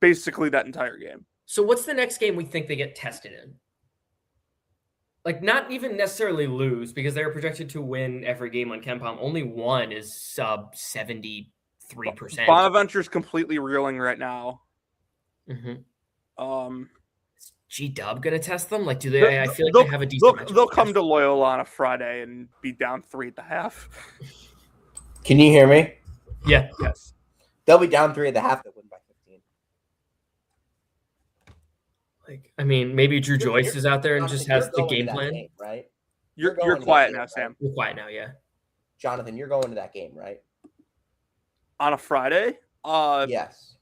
basically that entire game. So what's the next game we think they get tested in? Like not even necessarily lose, because they're projected to win every game on KenPom. Only one is sub 73%. Bonaventure's completely reeling right now. Mm-hmm. Is G-Dub gonna test them? Like, do they? I feel like they have a decent. They'll come to Loyola on a Friday and be down 3 at the half. Can you hear me? Yeah. Yes. They'll be down 3 at the half. They'll win by 15. Like, I mean, maybe Drew You're- Joyce you're- is out there and Jonathan, just you're has the going to game that plan. game, right? You're going to that quiet game, now, right? Sam. We're quiet now, yeah. Jonathan, you're going to that game, right? On a Friday? Yes.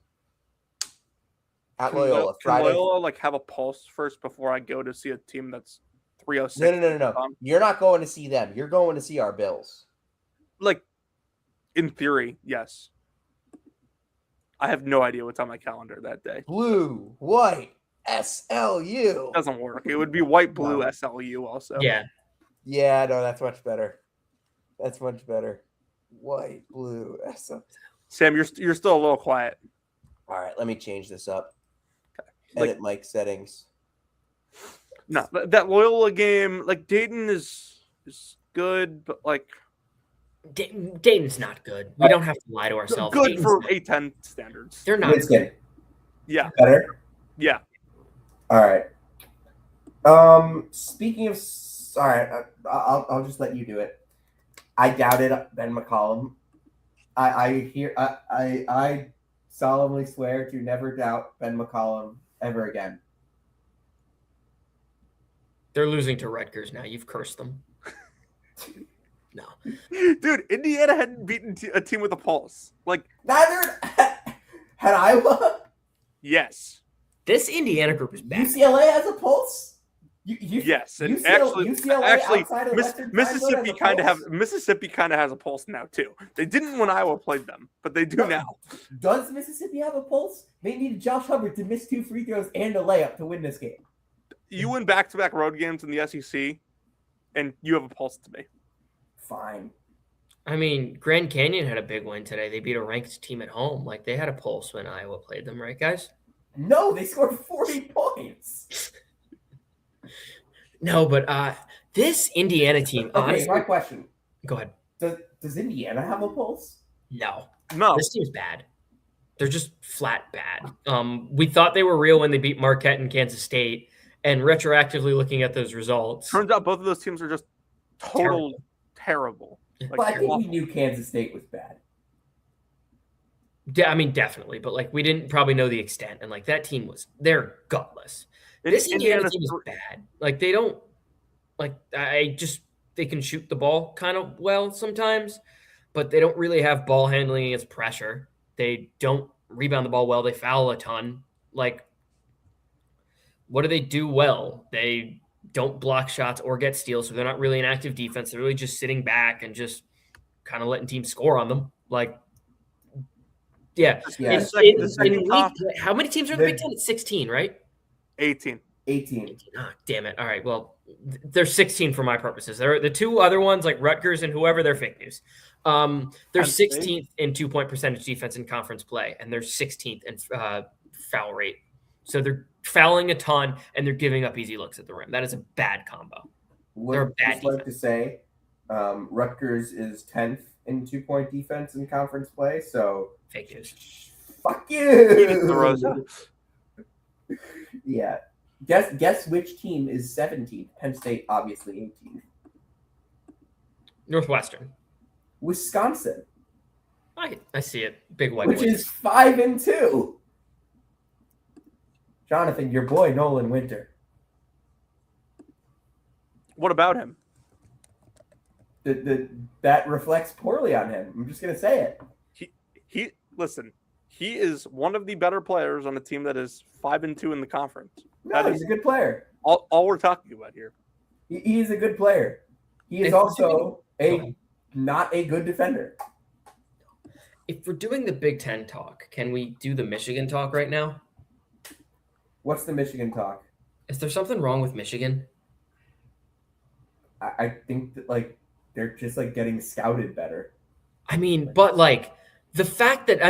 At Can Loyola, Can Friday. Loyola like have a pulse first before I go to see a team that's 306? No. You're not going to see them. You're going to see our Bills. Like, in theory, yes. I have no idea what's on my calendar that day. Blue, white, SLU. Doesn't work. It would be white, blue, No. SLU also. Yeah. Yeah, no, that's much better. That's much better. White, blue, SLU. Sam, you're still a little quiet. All right, let me change this up. Like- Edit mic settings. No, that Loyola game, like Dayton is good, but like Dayton's not good. We don't have to lie to ourselves. good Dayton's for not- A10 standards. They're not. Winston, Yeah, better. yeah. All right. Speaking of, all right, I'll just let you do it. I doubted Ben McCollum. I solemnly swear to never doubt Ben McCollum ever again. They're losing to Rutgers now. You've cursed them. No. Dude, Indiana hadn't beaten a team with a pulse. Like, Neither had Iowa. yes, This Indiana group is bad. UCLA has a pulse. yes, and UCLA actually, outside of Western time zone Mississippi has a kind of pulse? Mississippi kind of has a pulse now too. They didn't when Iowa played them, but they do now. Does Mississippi have a pulse? They needed Josh Hubbard to miss 2 free throws and a layup to win this game. You win back-to-back road games in the SEC, and you have a pulse to me. Fine. I mean, Grand Canyon had a big win today. They beat a ranked team at home. Like, they had a pulse when Iowa played them, right, guys? No, they scored 40 points. No, but this Indiana team, Okay, honestly, my question. go ahead. Does Indiana have a pulse? No, No, this team's bad. They're just flat bad. We thought they were real when they beat Marquette and Kansas State, and retroactively looking at those results, turns out both of those teams are just total terrible. Like, But I think we awful. knew Kansas State was bad. I mean, definitely, but like we didn't probably know the extent, and like that team they're gutless. This Indiana team is bad. Like they don't like they can shoot the ball kind of well sometimes, but they don't really have ball handling against pressure. They don't rebound the ball well. They foul a ton. Like, what do they do well? They don't block shots or get steals, so they're not really an active defense. They're really just sitting back and just kind of letting teams score on them. Like, yeah. Yeah. How many teams are in the Big Ten? It's 16, right? 18. 18. Ah, damn it. All right. Well, they're 16 for my purposes. They're the two other ones, like Rutgers and whoever, they're fake news. They're 16th in 2-point percentage defense in conference play, and they're 16th in foul rate. So they're fouling a ton, and they're giving up easy looks at the rim. That is a bad combo. They're a bad just like to say, Rutgers is 10th in 2-point defense in conference play, so Fake news. fuck Edith DeRosa. you. Yeah. Guess which team is 17th? Penn State, obviously 18th. Northwestern. Wisconsin, I see it. Big white which boys. is 5-2. Jonathan, your boy Nolan Winter. What about him? That reflects poorly on him. I'm just gonna say it. Listen. He is one of the better players on a team that is 5-2 in the conference. No, he's a good player. All we're talking about here. He is a good player. He is also not a good defender. If we're doing the Big Ten talk, can we do the Michigan talk right now? What's the Michigan talk? Is there something wrong with Michigan? I think that they're just getting scouted better. I mean, but the fact that,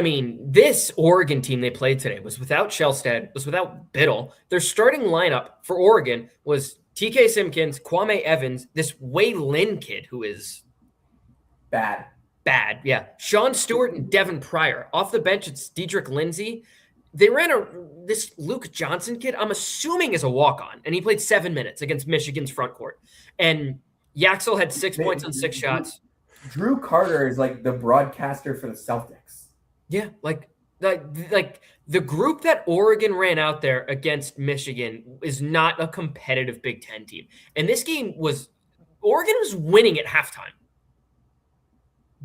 this Oregon team they played today was without Shellstead, was without Biddle. Their starting lineup for Oregon was TK Simpkins, Kwame Evans, this Wei Lin kid who is Bad. yeah. Sean Stewart and Devin Pryor. Off the bench, it's Dedrick Lindsey. They ran this Luke Johnson kid, I'm assuming is a walk-on, and he played 7 minutes against Michigan's front court. And Yaxel had 6 points on 6 shots. Drew Carter is the broadcaster for the Celtics. Yeah, like the group that Oregon ran out there against Michigan is not a competitive Big Ten team. And this game Oregon was winning at halftime.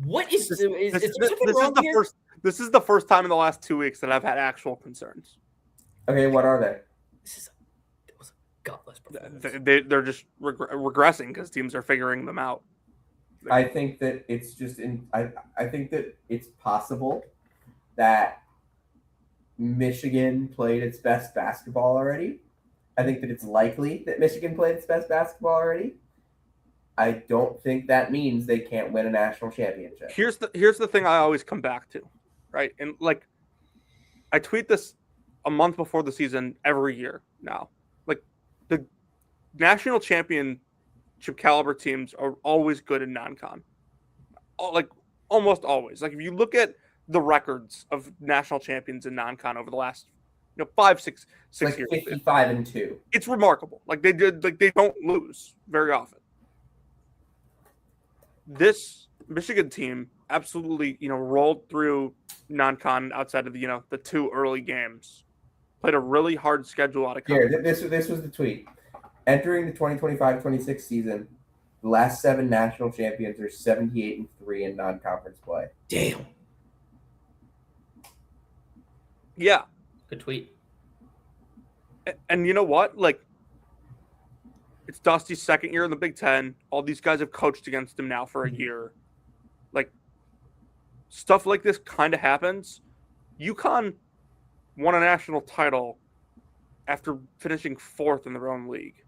What is there something wrong here? This is the first time in the last 2 weeks that I've had actual concerns. Okay, what are they? It was a gutless performance. They're just regressing because teams are figuring them out. I think that it's just I think that it's possible that Michigan played its best basketball already. I think that it's likely that Michigan played its best basketball already. I don't think that means they can't win a national championship. Here's the thing I always come back to, right? And like, I tweet this a month before the season every year now. Like, the national championship caliber teams are always good in non-con. Like, almost always. Like, if you look at the records of national champions in non-con over the last 5, 6 like years, 55-2. it's remarkable. Like, they don't lose very often. This Michigan team absolutely, rolled through non-con outside of the 2 early games. Played a really hard schedule out of conference. Here, this was the tweet. Entering the 2025-26 season, the last 7 national champions are 78-3 in non-conference play. Damn. Yeah. Good tweet. And you know what? Like, it's Dusty's second year in the Big Ten. All these guys have coached against him now for a year. Like, stuff like this kind of happens. UConn won a national title after finishing 4th in their own league.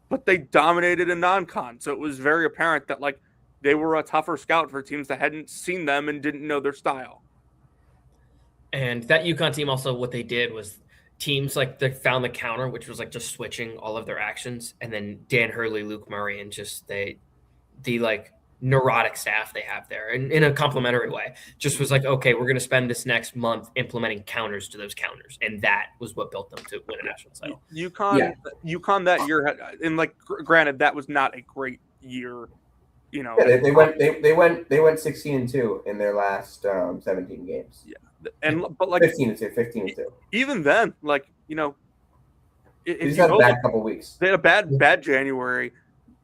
But they dominated in non-con. So it was very apparent that, like, they were a tougher scout for teams that hadn't seen them and didn't know their style. And that UConn team also, what they did was teams like they found the counter, which was like just switching all of their actions, and then Dan Hurley, Luke Murray, and just the like neurotic staff they have there, and in a complimentary way, just was like, okay, we're going to spend this next month implementing counters to those counters, and that was what built them to win a national title. UConn that year had, and like granted, that was not a great year. Yeah, they went 16-2 in their last 17 games. Yeah. But like 15-2. Even then, like, He's had a bad couple weeks. They had a bad January.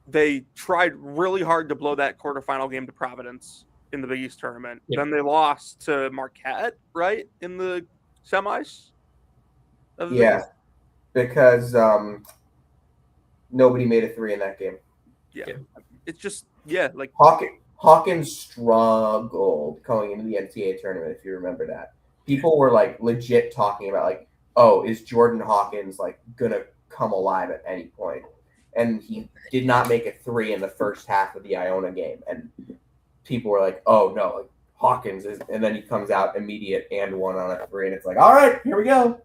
They tried really hard to blow that quarterfinal game to Providence in the Big East tournament. Yep. Then they lost to Marquette, right, in the semis. Yeah, because nobody made a 3 in that game. Yeah. It's just like Hawkins struggled going into the NCAA tournament, if you remember that. People were like legit talking about like, oh, is Jordan Hawkins like gonna come alive at any point? And he did not make a 3 in the first half of the Iona game. And people were like, oh no, like Hawkins is, and then he comes out immediate and 1 on a 3, and it's like, all right, here we go.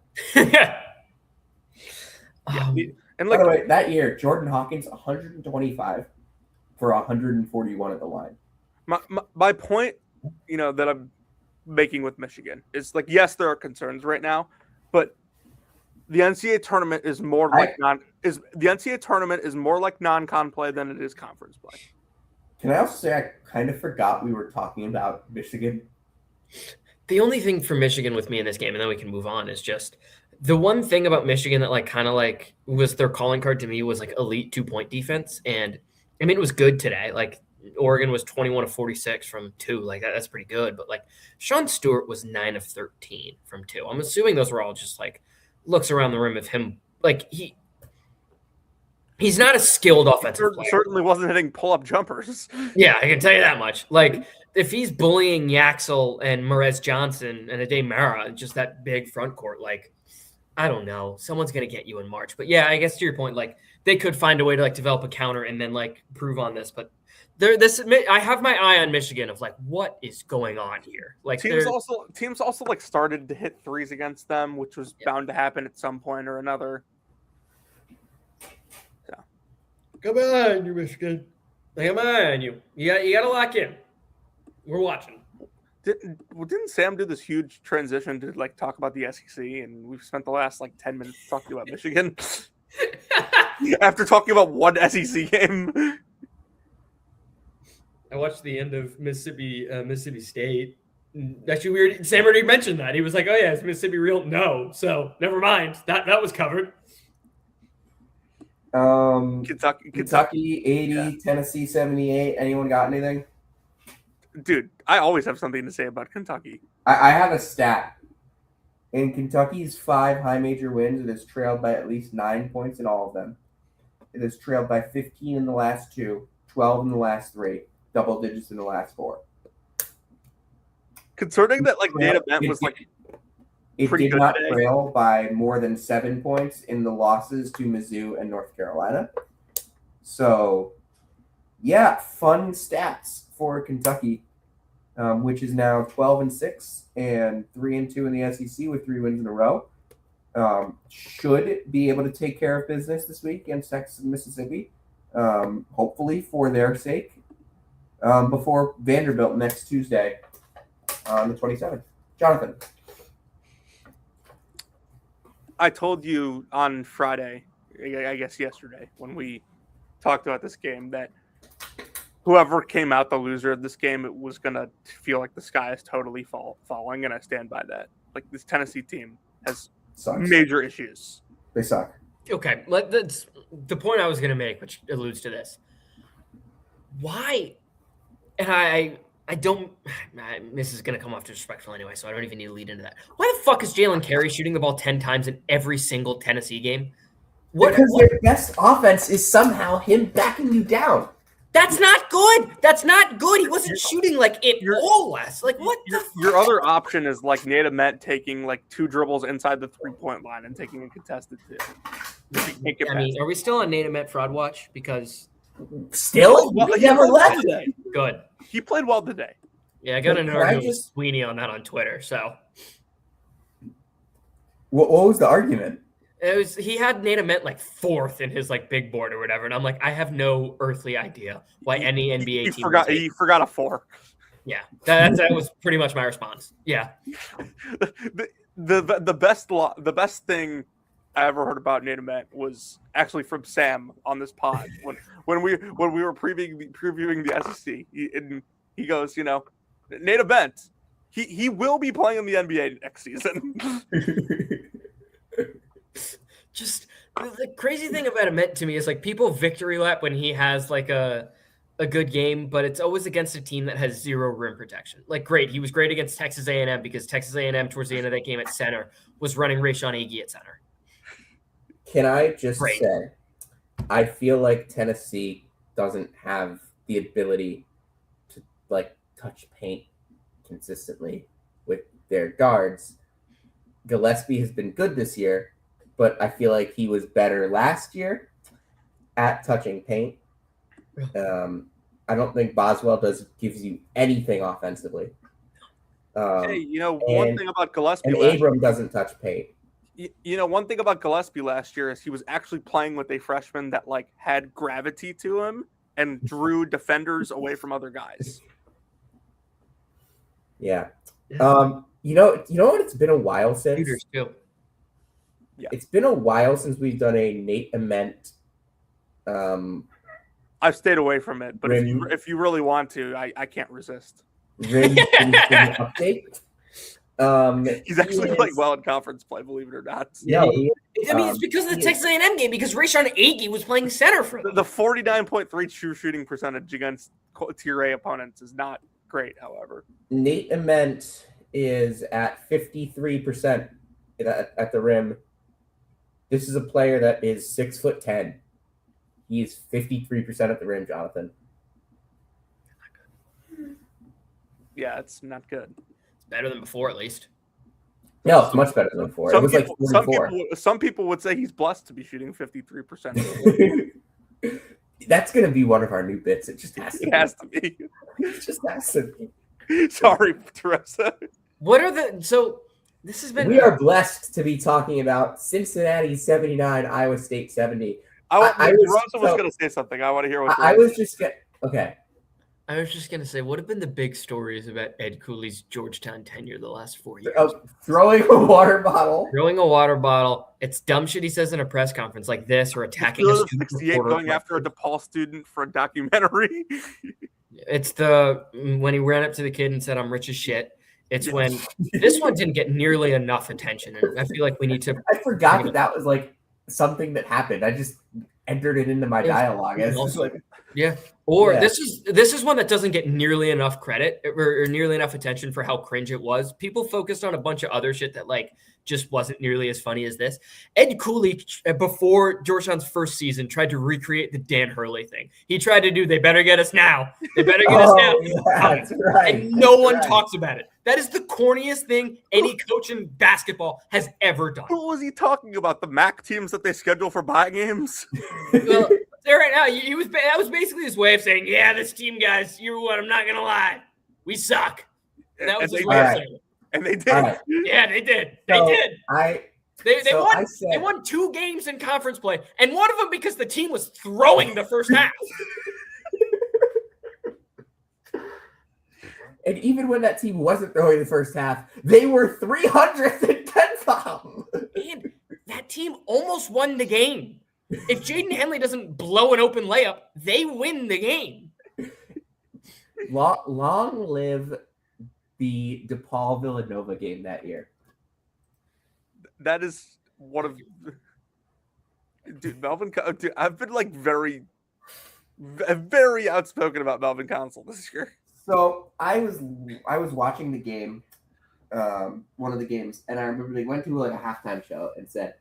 And by the way, that year, Jordan Hawkins 125 for 141 at the line. My point, that I'm making with Michigan is like, yes, there are concerns right now, but the NCAA tournament is more like non-con play than it is conference play. Can I also say I kind of forgot we were talking about Michigan? The only thing for Michigan with me in this game, and then we can move on, is just the one thing about Michigan that like kind of like was their calling card to me was like elite 2-point defense. And I mean, it was good today. Like Oregon was 21 of 46 from 2. Like that's pretty good. But like Sean Stewart was 9 of 13 from 2. I'm assuming those were all just like looks around the rim of him. Like he's not a skilled offensive player. Certainly wasn't hitting pull-up jumpers. Yeah, I can tell you that much. Like if he's bullying Yaxel and Merez Johnson and Ade Mara, just that big front court, like I don't know. Someone's going to get you in March. But yeah, I guess to your point, like they could find a way to like develop a counter and then like prove on this. But I have my eye on Michigan of like, what is going on here? Like teams also like started to hit 3s against them, which was bound to happen at some point or another. So come on, you Michigan. Come on, you got to lock in. We're watching. Didn't Sam do this huge transition to like talk about the SEC, and we've spent the last like 10 minutes talking about Michigan after talking about one SEC game? I watched the end of Mississippi State. Actually, Sam already mentioned that. He was like, "Oh yeah, is Mississippi real?" No, so never mind. That was covered. Kentucky 80, yeah. Tennessee 78. Anyone got anything? Dude, I always have something to say about Kentucky. I have a stat. In Kentucky's 5 high major wins, it has trailed by at least 9 points in all of them. It has trailed by 15 in the last 2, 12 in the last 3, double digits in the last 4. Concerning that, like, Nate Event was like it did not trail by more than 7 points in the losses to Mizzou and North Carolina. So, yeah, fun stats for Kentucky, which is now 12-6 and 3-2 in the SEC with 3 wins in a row. Should be able to take care of business this week against Texas and Mississippi, hopefully for their sake, before Vanderbilt next Tuesday on the 27th. Jonathan. I told you on Friday, I guess yesterday, when we talked about this game, that whoever came out the loser of this game, it was going to feel like the sky is totally falling, and I stand by that. Like, this Tennessee team has major issues. They suck. Okay, that's the point I was going to make, which alludes to this. Why? And I don't. This is going to come off disrespectful anyway, so I don't even need to lead into that. Why the fuck is Jalen Carey shooting the ball 10 times in every single Tennessee game? Because their best offense is somehow him backing you down. That's not good. That's not good. He wasn't shooting like it all less. Like, what the fuck? Your other option is like Nate Ament taking like 2 dribbles inside the 3-point line and taking a contested 2. I mean, are we still on Nate Ament fraud watch? Because still, he never left today. Good. He played well today. Yeah, I got an argument with Sweeney on that on Twitter. So, what was the argument? He had Nate Ament like 4th in his like big board or whatever, and I'm like, I have no earthly idea why any NBA team. He forgot a 4. Yeah, that was pretty much my response. Yeah. The best thing I ever heard about Nate Ament was actually from Sam on this pod when we were previewing the SEC. He goes, you know, Nate Ament, he will be playing in the NBA next season. Just the crazy thing about Ament to me is like people victory lap when he has like a good game, but it's always against a team that has 0 rim protection. Like, great, he was great against Texas A&M because Texas A&M towards the end of that game at center was running Rayshon Agee at center. Can I just say, I feel like Tennessee doesn't have the ability to like touch paint consistently with their guards. Gillespie has been good this year, but I feel like he was better last year at touching paint. I don't think Boswell gives you anything offensively. Hey, you know, one thing about Gillespie, and Abram doesn't touch paint. You know, one thing about Gillespie last year is he was actually playing with a freshman that like had gravity to him and drew defenders away from other guys. Yeah. You know what? It's been a while since. Shooters too. Yeah. It's been a while since we've done a Nate Ament. I've stayed away from it, but if you really want to, I can't resist. Rim update. He's actually playing well in conference play, believe it or not. Yeah, I mean, it's because of the Texas A&M game, because Rayshon Agee was playing center for them. The 49.3 true shooting percentage against Tier A opponents is not great, however. Nate Ament is at 53% at the rim. This is a player that is 6'10". He is 53% at the rim, Jonathan. Yeah, it's not good. It's better than before, at least. No, it's much better than before. It was like 44. Some people would say he's blessed to be shooting 53%. That's going to be one of our new bits. It just has to be. It has to be. It just has to be. Sorry, Teresa. This has been. We are blessed to be talking about Cincinnati 79, Iowa State 70. Teresa was going to say something. I want to hear what I was just going to. Okay. I was just going to say, what have been the big stories about Ed Cooley's Georgetown tenure the last 4 years? Throwing a water bottle. Throwing a water bottle. It's dumb shit he says in a press conference like this, or attacking a student 68 going after a DePaul student for a documentary. It's when he ran up to the kid and said, "I'm rich as shit." It's when this one didn't get nearly enough attention, and I feel like we need to. I forgot that was like something that happened. I just entered it into my dialogue. Yeah. Or this is one that doesn't get nearly enough credit or nearly enough attention for how cringe it was. People focused on a bunch of other shit that like just wasn't nearly as funny as this. Ed Cooley, before Georgetown's first season, tried to recreate the Dan Hurley thing. He tried to do, they better get us now. They better get us now. Yeah, that's right. And no one talks about it. That is the corniest thing any coach in basketball has ever done. Who was he talking about? The MAC teams that they schedule for bye games? Well, there right now, that was basically his way of saying, yeah, this team, guys, you know what, I'm not going to lie. We suck. And that was his way of saying it. And they did. Right. Yeah, they did. They did. They won 2 games in conference play, and one of them because the team was throwing the first half. And even when that team wasn't throwing the first half, they were 300th in 10-foul. And that team almost won the game. If Jaden Henley doesn't blow an open layup, they win the game. Long live the DePaul Villanova game that year. That is one of, dude, Melvin. Dude, I've been like very outspoken about Melvin Council this year. So I was watching the game, one of the games, and I remember they went to like a halftime show and said,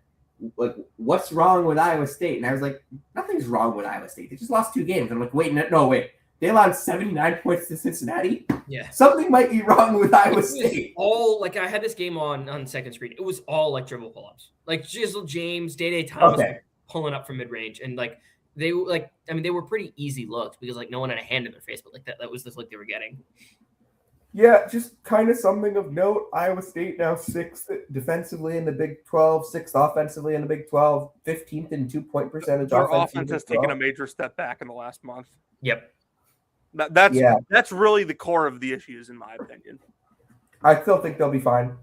like, what's wrong with Iowa State? And I was like, nothing's wrong with Iowa State. They just lost 2 games. And I'm like, wait. They allowed 79 points to Cincinnati? Yeah. Something might be wrong with Iowa State. All like I had this game on second screen. It was all like dribble pull-ups. Like Jizzle James, Day Thomas pulling up from mid-range. And like they were pretty easy looks because like no one had a hand in their face, but like that was the look they were getting. Yeah, just kind of something of note. Iowa State now 6th defensively in the Big 12, 6th offensively in the Big 12, 15th in 2-point percentage. Their offense has taken a major step back in the last month. Yep. That's really the core of the issues, in my opinion. I still think they'll be fine.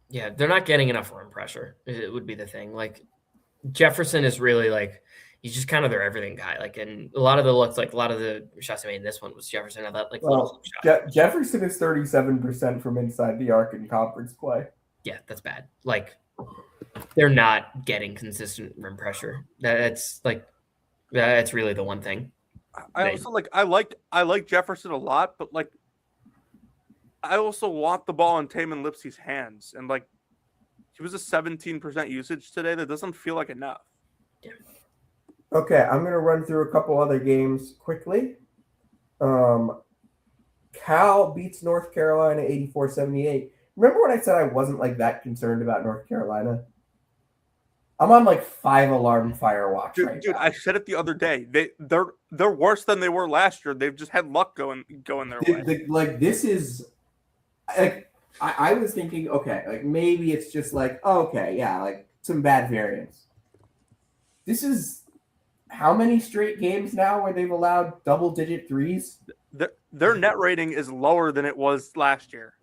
Yeah, they're not getting enough rim pressure. It would be the thing. Like Jefferson is really like he's just kind of their everything guy. Like, and a lot of the looks, like a lot of the shots I made in this one was Jefferson had that like little shot. Jefferson is 37% from inside the arc in conference play. Yeah, that's bad. Like they're not getting consistent rim pressure. That's really the one thing. I also I like Jefferson a lot, but like I also want the ball in Taman Lipsey's hands, and like he was a 17% usage today. That doesn't feel like enough. Yeah. Okay, I'm gonna run through a couple other games quickly. Cal beats North Carolina 84-78. Remember when I said I wasn't like that concerned about North Carolina? I'm on like 5 alarm fire watch right now. I said it the other day. They're worse than they were last year. They've just had luck going their way. Like this is like I was thinking, okay, like maybe it's just like like some bad variance. This is how many straight games now where they've allowed double-digit threes? Their net rating is lower than it was last year.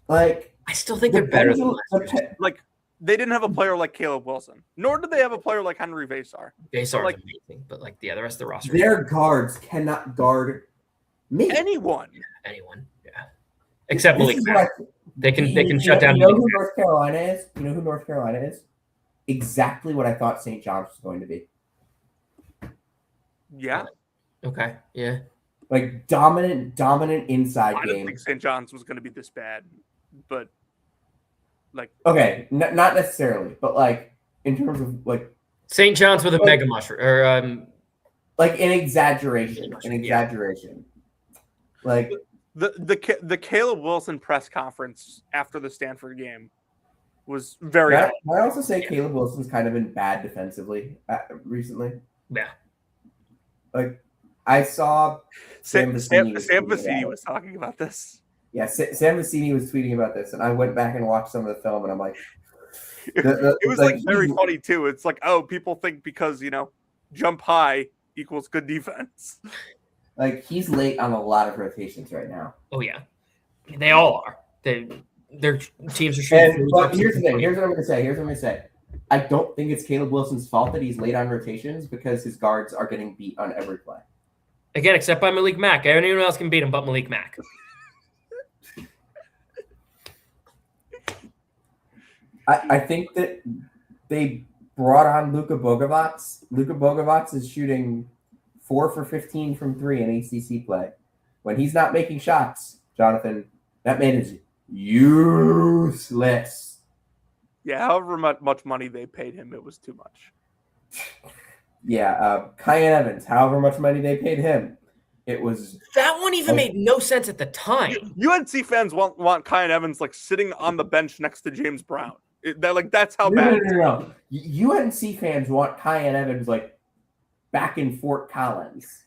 Like I still think they're better than last year. Like they didn't have a player like Caleb Wilson, nor did they have a player like Henry Vasar. Vasar is amazing, but like the rest of the roster, their guards cannot guard anyone. Yeah, except Malik Mack. They can shut down. You know who North Carolina is? You know who North Carolina is? Exactly what I thought St. John's was going to be. Yeah. Okay. Yeah. Like dominant inside game. I didn't think St. John's was going to be this bad, but like not necessarily, but like in terms of like St. John's with a mega mushroom or like an exaggeration. Like the Caleb Wilson press conference after the Stanford game was very. I also say Caleb Wilson's kind of been bad defensively recently. Yeah. Like I saw Sam Vecini was talking about this. Yeah, Sam Vecini was tweeting about this, and I went back and watched some of the film, and I'm like, it was like very funny too. It's like, oh, people think because jump high equals good defense. Like he's late on a lot of rotations right now. Oh yeah, they all are. Their teams are shooting. But here's the thing. Here's what I'm going to say. I don't think it's Caleb Wilson's fault that he's late on rotations because his guards are getting beat on every play. Again, except by Malik Mack. Anyone else can beat him but Malik Mack. I think that they brought on Luka Bogovac. Luka Bogovac is shooting 4 for 15 from 3 in ACC play. When he's not making shots, Jonathan, that man is useless. Yeah, however much money they paid him, it was too much. Yeah, Kyan Evans, however much money they paid him, it was... That one even made no sense at the time. UNC fans want Kyan Evans like sitting on the bench next to James Brown. That's how bad. No. UNC fans want Kyan Evans like back in Fort Collins.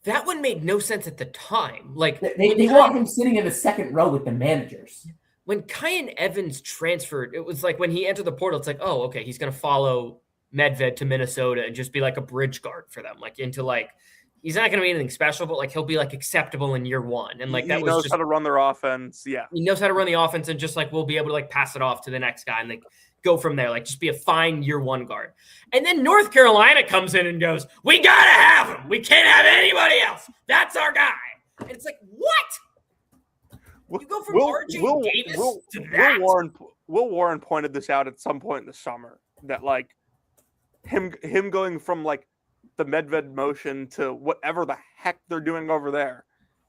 That one made no sense at the time. Like they want him sitting in the second row with the managers. When Kyan Evans transferred, it was like when he entered the portal, it's like, oh, okay, he's going to follow Medved to Minnesota and just be like a bridge guard for them, like into like he's not going to be anything special, but like he'll be like acceptable in year one, and like he knows how to run their offense. Yeah, he knows how to run the offense, and just like we'll be able to like pass it off to the next guy and like go from there, like just be a fine year one guard. And then North Carolina comes in and goes, "We gotta have him. We can't have anybody else. That's our guy." And it's like, what? You go from RJ Davis to that. Will Warren pointed this out at some point in the summer that like him going from like the Medved motion to whatever the heck they're doing over there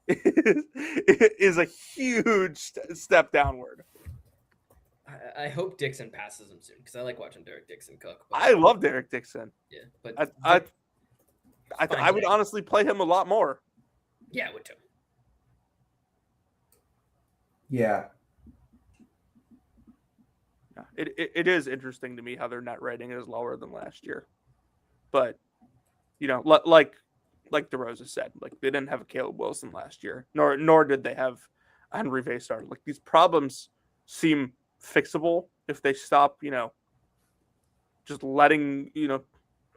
is a huge step downward. I hope Dixon passes him soon because I like watching Derek Dixon cook. I love Derek Dixon. Yeah, but I would honestly play him a lot more. Yeah, I would too. Yeah. It is interesting to me how their net rating is lower than last year. But, you know, like DeRosa said, like they didn't have a Caleb Wilson last year, nor did they have Henry Vaystar. Like these problems seem fixable if they stop, you know, just letting, you know,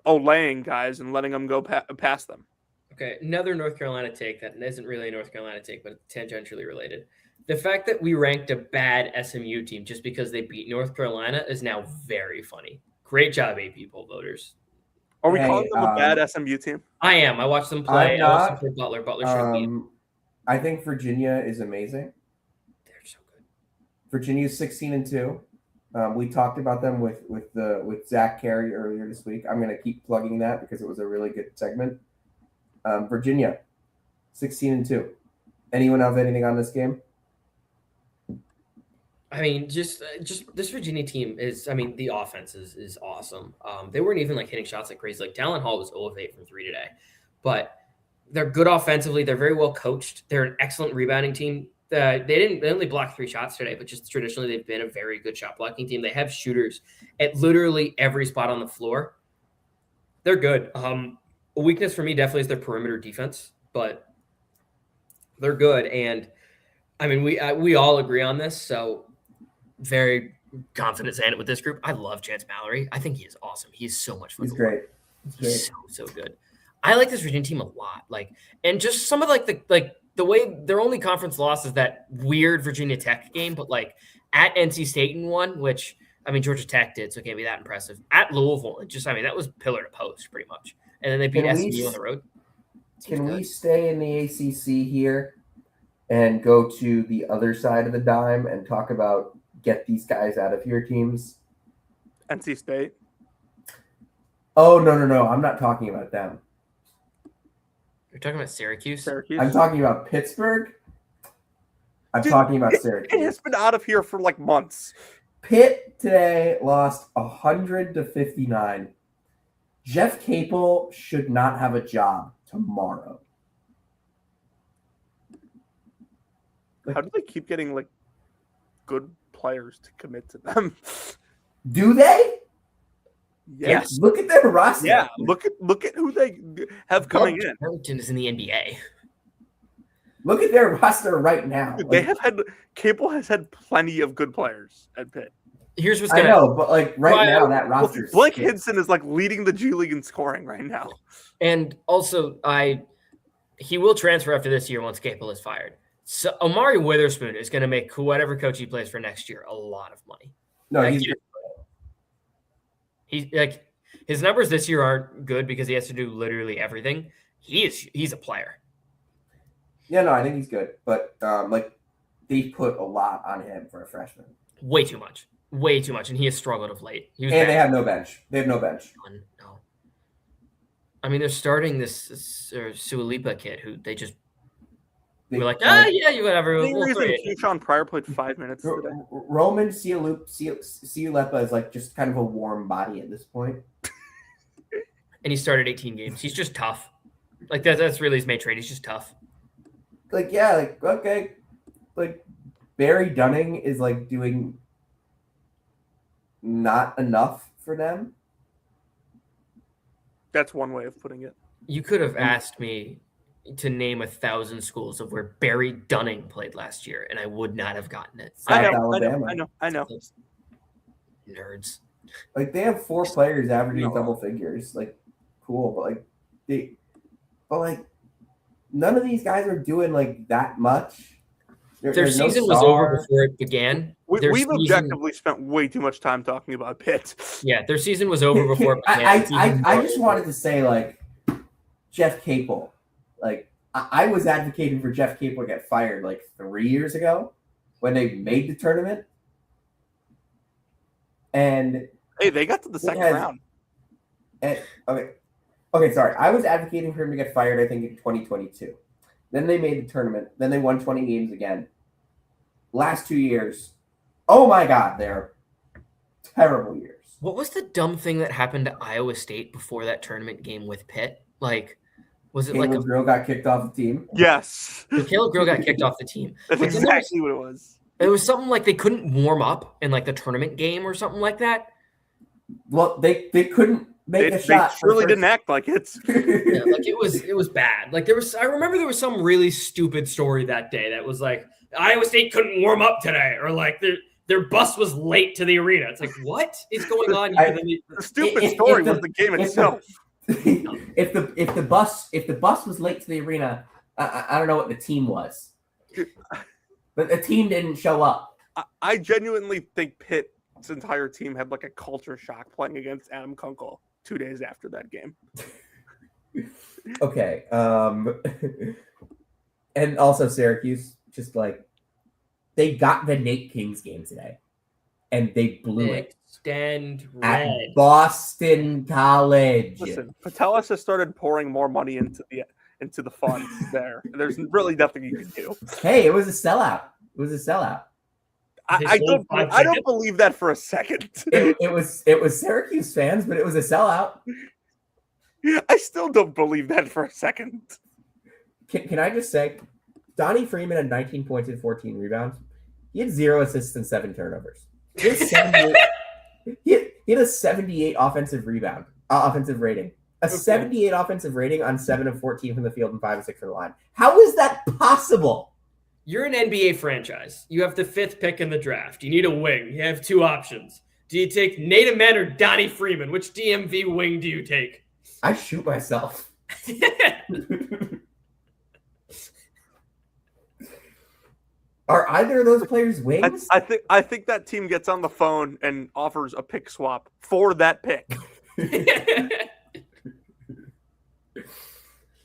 olaying guys and letting them go past them. Okay, another North Carolina take that isn't really a North Carolina take, but tangentially related. The fact that we ranked a bad SMU team just because they beat North Carolina is now very funny. Great job, AP poll voters. Are we calling them a bad SMU team? I am. I watched them play. I watched them play Butler. Butler should beat. I think Virginia is amazing. They're so good. Virginia's 16-2. We talked about them with Zach Carey earlier this week. I'm going to keep plugging that because it was a really good segment. Virginia, 16-2. Anyone have anything on this game? I mean, just this Virginia team is. I mean, the offense is awesome. They weren't even like hitting shots like crazy. Like Dallin Hall was 0 of 8 from 3 today, but they're good offensively. They're very well coached. They're an excellent rebounding team. They only blocked 3 shots today, but just traditionally they've been a very good shot blocking team. They have shooters at literally every spot on the floor. They're good. A weakness for me definitely is their perimeter defense, but they're good. And I mean, we all agree on this, so very confident saying it with this group. I love Chance Mallory. I think he is awesome. He's so much fun. He's great. He's so good. I like this Virginia team a lot. Like, and just some of the way their only conference loss is that weird Virginia Tech game, but like at NC State in one, which I mean Georgia Tech did, so it can't be that impressive. At Louisville, that was pillar to post pretty much. And then they beat SMU on the road. Can we stay in the ACC here and go to the other side of the dime and talk about get these guys out of your teams? NC State. Oh, no. I'm not talking about them. You're talking about Syracuse? I'm talking about Pittsburgh. I'm talking about Syracuse. It has been out of here for like months. Pitt today lost 100-59. Jeff Capel should not have a job tomorrow. How do they keep getting like good players to commit to them? Do they? Yes. Look at their roster. Yeah. Look at who they have coming in. Arlington is in the NBA. Look at their roster right now. They have had Capel has had plenty of good players at Pitt. Here's what's I know, but like now that roster. Blake Hinson is like leading the G League in scoring right now. And also, he will transfer after this year once Capel is fired. So Omari Witherspoon is going to make whatever coach he plays for next year a lot of money. No, like, he's like his numbers this year aren't good because he has to do literally everything. He's a player. Yeah, no, I think he's good, but like they put a lot on him for a freshman. Way too much. And he has struggled of late. He was And bad. they have no bench. They have no bench. No. I mean, they're starting this Sualipa kid who they just were like, yeah, you whatever. The We'll reason throw you. Keyshawn Pryor played 5 minutes today. Roman Ciulepa is like just kind of a warm body at this point. And he started 18 games. He's just tough. Like that's really his main trait. He's just tough. Like, yeah, like, okay. Like, Barry Dunning is like doing not enough for them. That's one way of putting it. You could have asked me to name 1,000 schools of where Barry Dunning played last year, and I would not have gotten it. South Alabama. I know. Nerds. Like, they have 4 players averaging double figures. Like, cool, but none of these guys are doing like that much. Their season was over before it began. We've objectively spent way too much time talking about Pitt. Yeah, their season was over before it began. I just wanted to say, like, Jeff Capel. Like, I was advocating for Jeff Capel to get fired like 3 years ago when they made the tournament. And hey, they got to the second round. Okay, sorry. I was advocating for him to get fired, I think, in 2022. Then they made the tournament. Then they won 20 games again. Last 2 years, oh my God, they're terrible years. What was the dumb thing that happened to Iowa State before that tournament game with Pitt? Like, was it Caleb Grill got kicked off the team? Yes. Caleb Grill got kicked off the team. That's exactly what it was. It was something like they couldn't warm up in like the tournament game or something like that. Well, they couldn't make a shot. They really didn't act like it. Yeah, like it was bad. Like I remember there was some really stupid story that day that was like Iowa State couldn't warm up today, or like their bus was late to the arena. It's like, what is going on here? The stupid story was the game itself. If the bus was late to the arena, I don't know what the team was, but the team didn't show up. I genuinely think Pitt's entire team had like a culture shock playing against Adam Kunkel 2 days after that game. Okay. And also Syracuse, just like, they got the Nate Kings game today, and they blew it. Stand at red. Boston College. Listen, Patelis has started pouring more money into the funds there. There's really nothing you can do. Hey, it was a sellout. I don't believe that for a second. It was Syracuse fans, but it was a sellout. I still don't believe that for a second. Can I just say, Donnie Freeman had 19 points and 14 rebounds. He had 0 assists and 7 turnovers. He had a 78 offensive rating. A 78 offensive rating on 7 of 14 from the field and 5 of 6 from the line. How is that possible? You're an NBA franchise. You have the 5th pick in the draft. You need a wing. You have 2 options. Do you take Nate Amen or Donnie Freeman? Which DMV wing do you take? I shoot myself. Are either of those players wings? I think that team gets on the phone and offers a pick swap for that pick.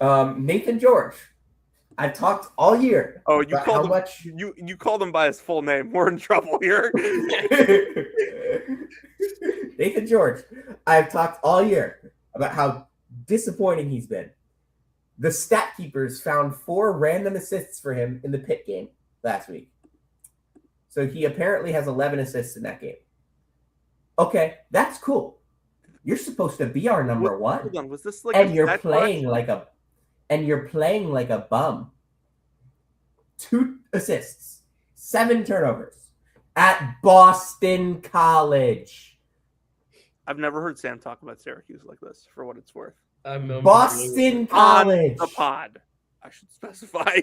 Nathan George. I've talked all year. Oh, you called him by his full name. We're in trouble here. Nathan George. I've talked all year about how disappointing he's been. The stat keepers found 4 random assists for him in the Pitt game last week. So he apparently has 11 assists in that game. Okay, that's cool. You're supposed to be our number one. Hold on, was this like and you're playing like a bum. 2 assists, 7 turnovers at Boston College. I've never heard Sam talk about Syracuse like this, for what it's worth. Boston College. On the pod, I should specify.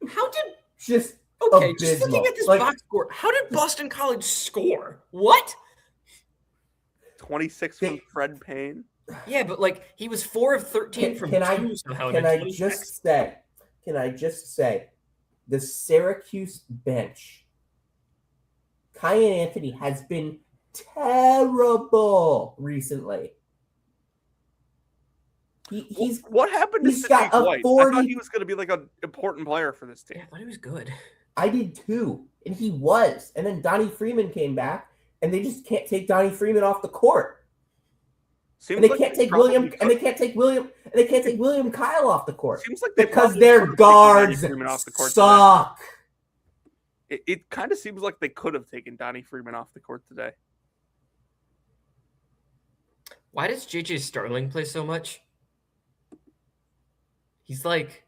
How did just abysmal. Just looking at this box score, how did Boston College score? What? 26 from Fred Payne. Yeah, but like he was 4 of 13 from 2 somehow. Can I just say the Syracuse bench, Kyan Anthony has been terrible recently. What happened to Sidney White? I thought he was going to be like an important player for this team. Yeah, I thought he was good. I did too. And he was. And then Donnie Freeman came back, and they just can't take Donnie Freeman off the court. Seems And they like can't take probably William, and they can't take William Kyle off the court. Seems like they because probably their could have taken Donnie guards Freeman off the court suck. today. It kind of seems like they could have taken Donnie Freeman off the court today. Why does JJ Starling play so much? He's like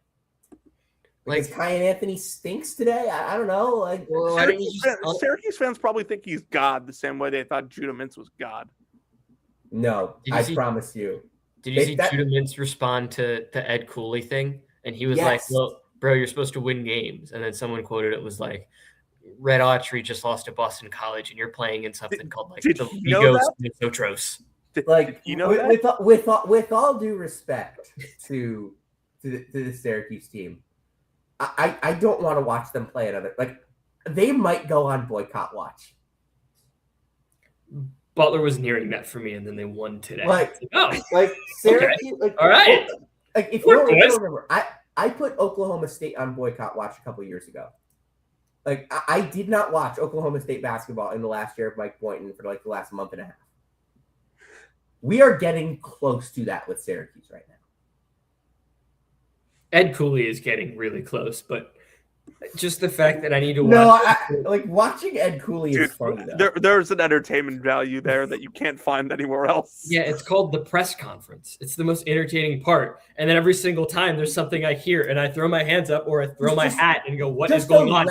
Because Kyan Anthony stinks today. I don't know. Like, well, why didn't you just Syracuse fans probably think he's God the same way they thought Judah Mintz was God. no, I promise you. Did you see Judah Mintz respond to the Ed Cooley thing? And he was like, well, bro, you're supposed to win games. And then someone quoted it was like, Red Autry just lost to Boston College, and you're playing in something called like the Ligos Mythotros. Like, you know, with all due respect to the Syracuse team, I don't want to watch them play another. Like, they might go on boycott watch. Butler was nearing that for me, and then they won today. Like Okay. Syracuse. Like, all right. Like, if you don't remember, I put Oklahoma State on boycott watch a couple years ago. Like, I did not watch Oklahoma State basketball in the last year of Mike Boynton for like the last month and a half. We are getting close to that with Syracuse right now. Ed Cooley is getting really close, but just the fact that I need to watch. No, watching Ed Cooley is funny. There's an entertainment value there that you can't find anywhere else. Yeah, it's called the press conference. It's the most entertaining part. And then every single time there's something I hear, and I throw my hands up or I throw my hat and go, "What is going on?"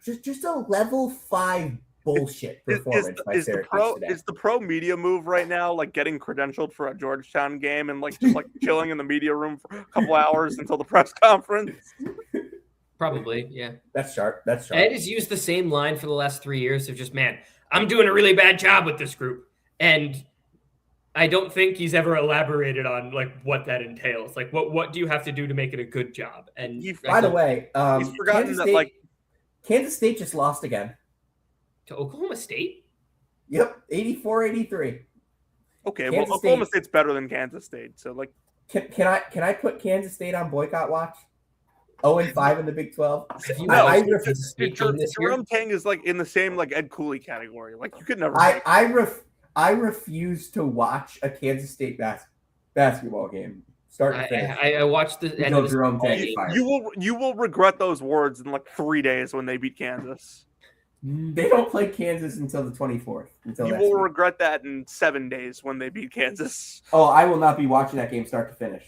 Just a level 5 bullshit performance by Syracuse today. Is the pro media move right now like getting credentialed for a Georgetown game and like just like chilling in the media room for a couple hours until the press conference? Probably, yeah. That's sharp. Ed has used the same line for the last 3 years of just, man, I'm doing a really bad job with this group. And I don't think he's ever elaborated on like what that entails. Like what do you have to do to make it a good job? And by the way, he's forgotten that Kansas State just lost again. To Oklahoma State? Yep, 84-83. Okay, well, Oklahoma State's better than Kansas State. So, like, can I put Kansas State on boycott watch? 0-5 in the Big 12. Jerome Tang is like in the same like Ed Cooley category. Like, you could never. I refuse to watch a Kansas State basketball game. Start to finish. I watched the end of Jerome Tang. You will regret those words in like 3 days when they beat Kansas. They don't play Kansas until the 24th. You will regret that in 7 days when they beat Kansas. Oh, I will not be watching that game start to finish.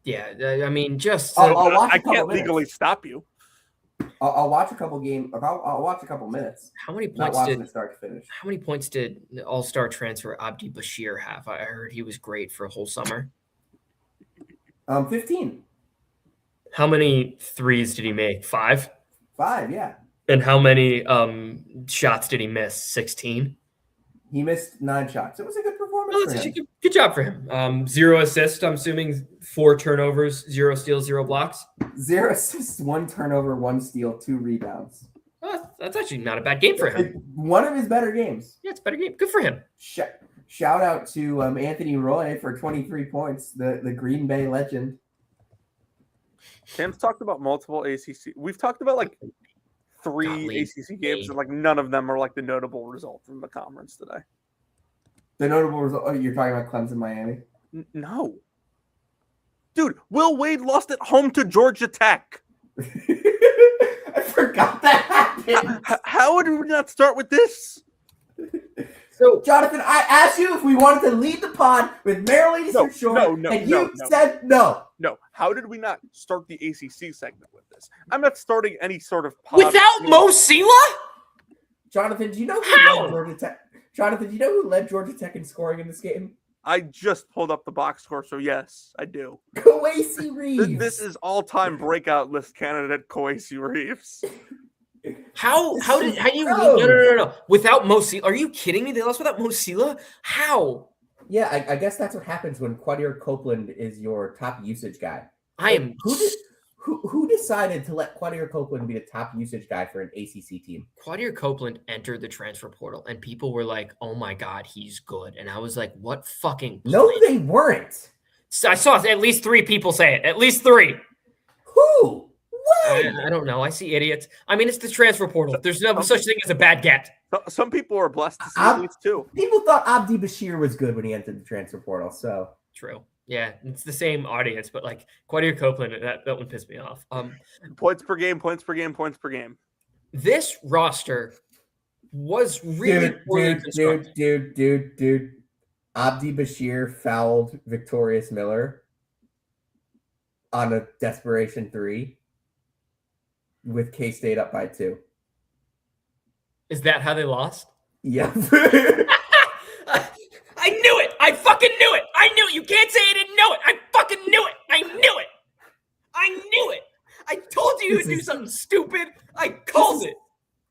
Yeah, I mean, just I'll watch I can't legally stop you. I'll watch a couple games. I'll watch a couple minutes. How many points did start to finish? How many points did All-Star transfer Abdi Bashir have? I heard he was great for a whole summer. 15. How many threes did he make? 5? 5, yeah. And how many shots did he miss? 16? He missed 9 shots. It was a good performance for him. Good job for him. 0 assists, I'm assuming 4 turnovers, 0 steals, 0 blocks. 0 assists, 1 turnover, 1 steal, 2 rebounds. Well, that's actually not a bad game for him. One of his better games. Yeah, it's a better game. Good for him. Shout out to Anthony Roy for 23 points, the Green Bay legend. Sam's talked about multiple ACC. We've talked about like 3 ACC games, and like none of them are like the notable result from the conference today. The notable result? Oh, you're talking about Clemson, Miami? No, dude. Will Wade lost at home to Georgia Tech. I forgot that happened. How would we not start with this? So, Jonathan, I asked you if we wanted to lead the pod with Maryland Shore, and you said no. No. How did we not start the ACC segment with this? I'm not starting any sort of pod without Mo Sela? Jonathan, do you know who led Georgia Tech? Jonathan, do you know who led Georgia Tech in scoring in this game? I just pulled up the box score, so yes, I do. Kwesi Reeves. This is all-time breakout list candidate Kwesi Reeves. How do you no. Without Mo Sela? Are you kidding me? They lost without Mo Sela? How? Yeah, I guess that's what happens when Quadir Copeland is your top usage guy. Who decided to let Quadir Copeland be the top usage guy for an ACC team? Quadir Copeland entered the transfer portal, and people were like, "Oh my God, he's good." And I was like, "What fucking?" No, they weren't. So I saw at least 3 people say it. At least 3. Who? I don't know. I see idiots. I mean, it's the transfer portal. There's no such thing as a bad get. Some people are blessed to see these too. People thought Abdi Bashir was good when he entered the transfer portal. So True. Yeah, it's the same audience, but like Quadir Copeland, that one pissed me off. Points per game, points per game, points per game. This roster was really poorly constructed. Dude. Abdi Bashir fouled Victorious Miller on a desperation 3 with K-State up by 2. Is that how they lost? Yeah. I knew it. I fucking knew it. I knew it. You can't say I didn't know it. I fucking knew it. I knew it. I knew it. I told you would do something stupid. I called it.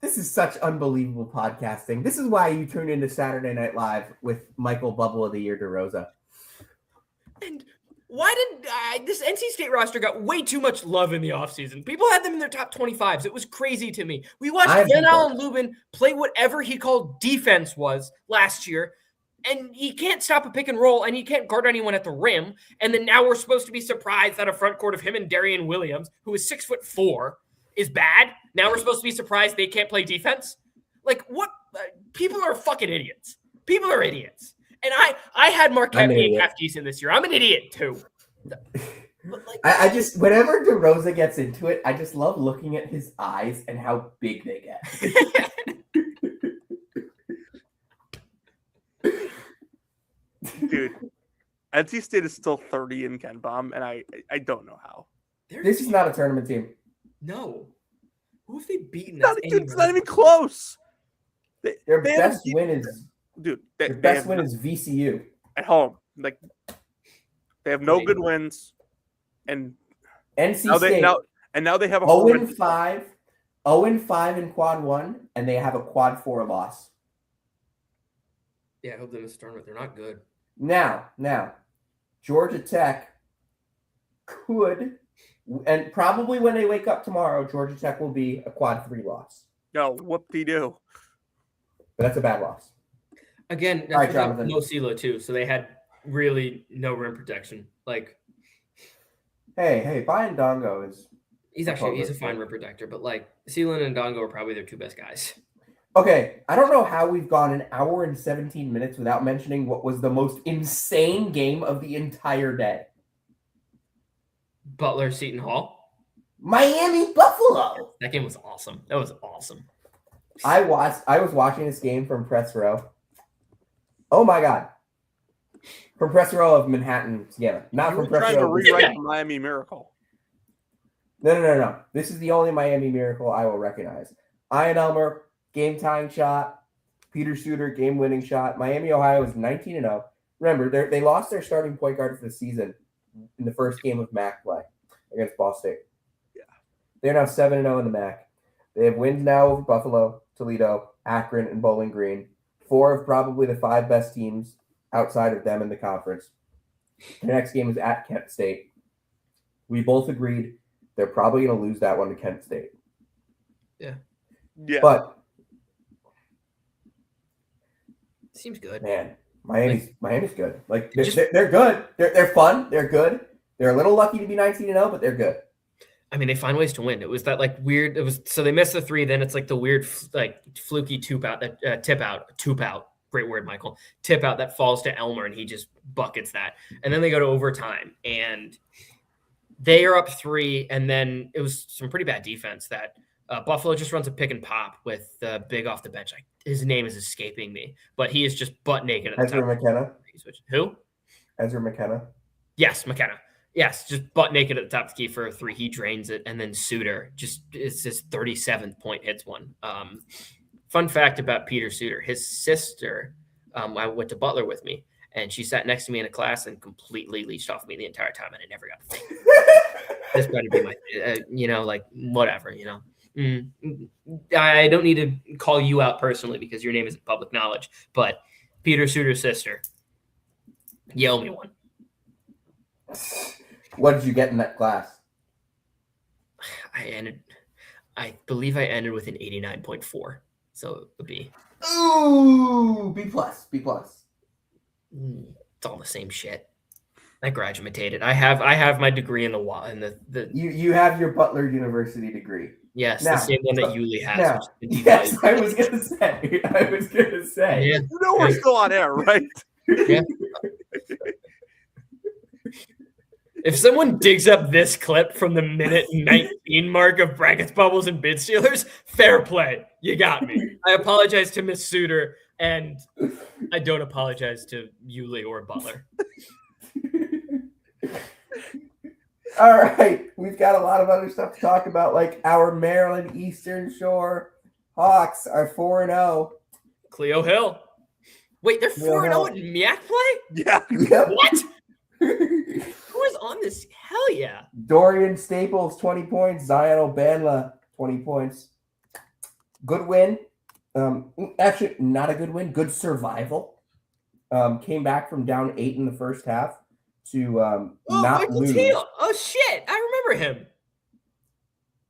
This is such unbelievable podcasting. This is why you tune into Saturday Night Live with Michael Bubble of the Year DeRosa. And why did this NC State roster got way too much love in the offseason? People had them in their top 25s. It was crazy to me. We watched Van Allen Lubin play whatever he called defense was last year, and he can't stop a pick and roll, and he can't guard anyone at the rim. And then now we're supposed to be surprised that a front court of him and Darian Williams, who is 6'4", is bad. Now we're supposed to be surprised they can't play defense. Like, what? People are fucking idiots. People are idiots. And I had Marquette being half decent this year. I'm an idiot too. But like, I just, whenever DeRosa gets into it, I just love looking at his eyes and how big they get. Dude, NC State is still 30 in Ken Bomb, and I don't know how. This is not a tournament team. No. Who have they beaten? It's not even close. Their best win is VCU at home. Like, they have no good wins, and NC State. Now they have a 0-5 in quad 1, and they have a quad 4 loss. Yeah, I hope they miss the tournament. They're not good. Now, Georgia Tech could, and probably when they wake up tomorrow, Georgia Tech will be a quad 3 loss. No, whoop-de-doo. But that's a bad loss. Again, that's right, Jonathan. No CeeLo too, so they had really no rim protection. Like, hey, Brian Dongo is. He's a fine rim protector, but like CeeLo and Dongo are probably their two best guys. Okay, I don't know how we've gone an hour and 17 minutes without mentioning what was the most insane game of the entire day. Butler Seton Hall. Miami Buffalo. That game was awesome. That was awesome. I was watching this game from press row. Oh my god. From press row of Manhattan, yeah. Not from press row. Trying to rewrite the Miami Miracle. No. This is the only Miami Miracle I will recognize. Ian Elmer, game-tying shot. Peter Suter, game-winning shot. Miami, Ohio is 19-0. Remember, they lost their starting point guard for the season in the first game of MAC play against Ball State. Yeah. They're now 7-0 in the MAC. They have wins now over Buffalo, Toledo, Akron, and Bowling Green. 4 of probably the 5 best teams outside of them in the conference. Their next game is at Kent State. We both agreed they're probably going to lose that one to Kent State. Yeah. But seems good. Man, Miami's good. Like they're good. They're fun. They're good. They're a little lucky to be 19-0, but they're good. I mean, they find ways to win. It was that like weird. It was so they missed the 3. Then it's like the weird like fluky tip out. Great word, Michael. Tip out that falls to Elmer, and he just buckets that. And then they go to overtime, and they are up 3. And then it was some pretty bad defense that Buffalo just runs a pick and pop with Big off the bench. His name is escaping me, but he is just butt naked at the Ezra top. McKenna. Who? Ezra McKenna. Yes, McKenna. Yes, just butt naked at the top of the key for a 3. He drains it, and then Suter it's his 37th point hits one. Fun fact about Peter Suter: his sister, I went to Butler with me, and she sat next to me in a class and completely leached off me the entire time, and I never got the thing. This better be my, like whatever, I don't need to call you out personally because your name isn't public knowledge, but Peter Suter's sister, you owe me one. What did you get in that class? I believe I ended with an 89.4. So a B. Ooh, B+. It's all the same shit. I graduated. I have my degree in the You have your Butler University degree. yes, Now, the same one that Yuli has. Now, yes, I was gonna say. Yeah. You know we're still on air, right? Yeah. If someone digs up this clip from the minute 19 mark of Brackets, Bubbles, and Bid Stealers, fair play. You got me. I apologize to Miss Suter, and I don't apologize to Yuli or Butler. All right, we've got a lot of other stuff to talk about, like our Maryland Eastern Shore Hawks are 4-0. Cleo Hill. Wait, they're 4-0 in MIAC play? Yeah. Yep. What? Who is on this? Hell yeah. Dorian Staples, 20 points. Zion Obanla, 20 points. Good win. Actually, not a good win. Good survival. Came back from down 8 in the first half to not Michael lose. Teal. Oh, shit. I remember him.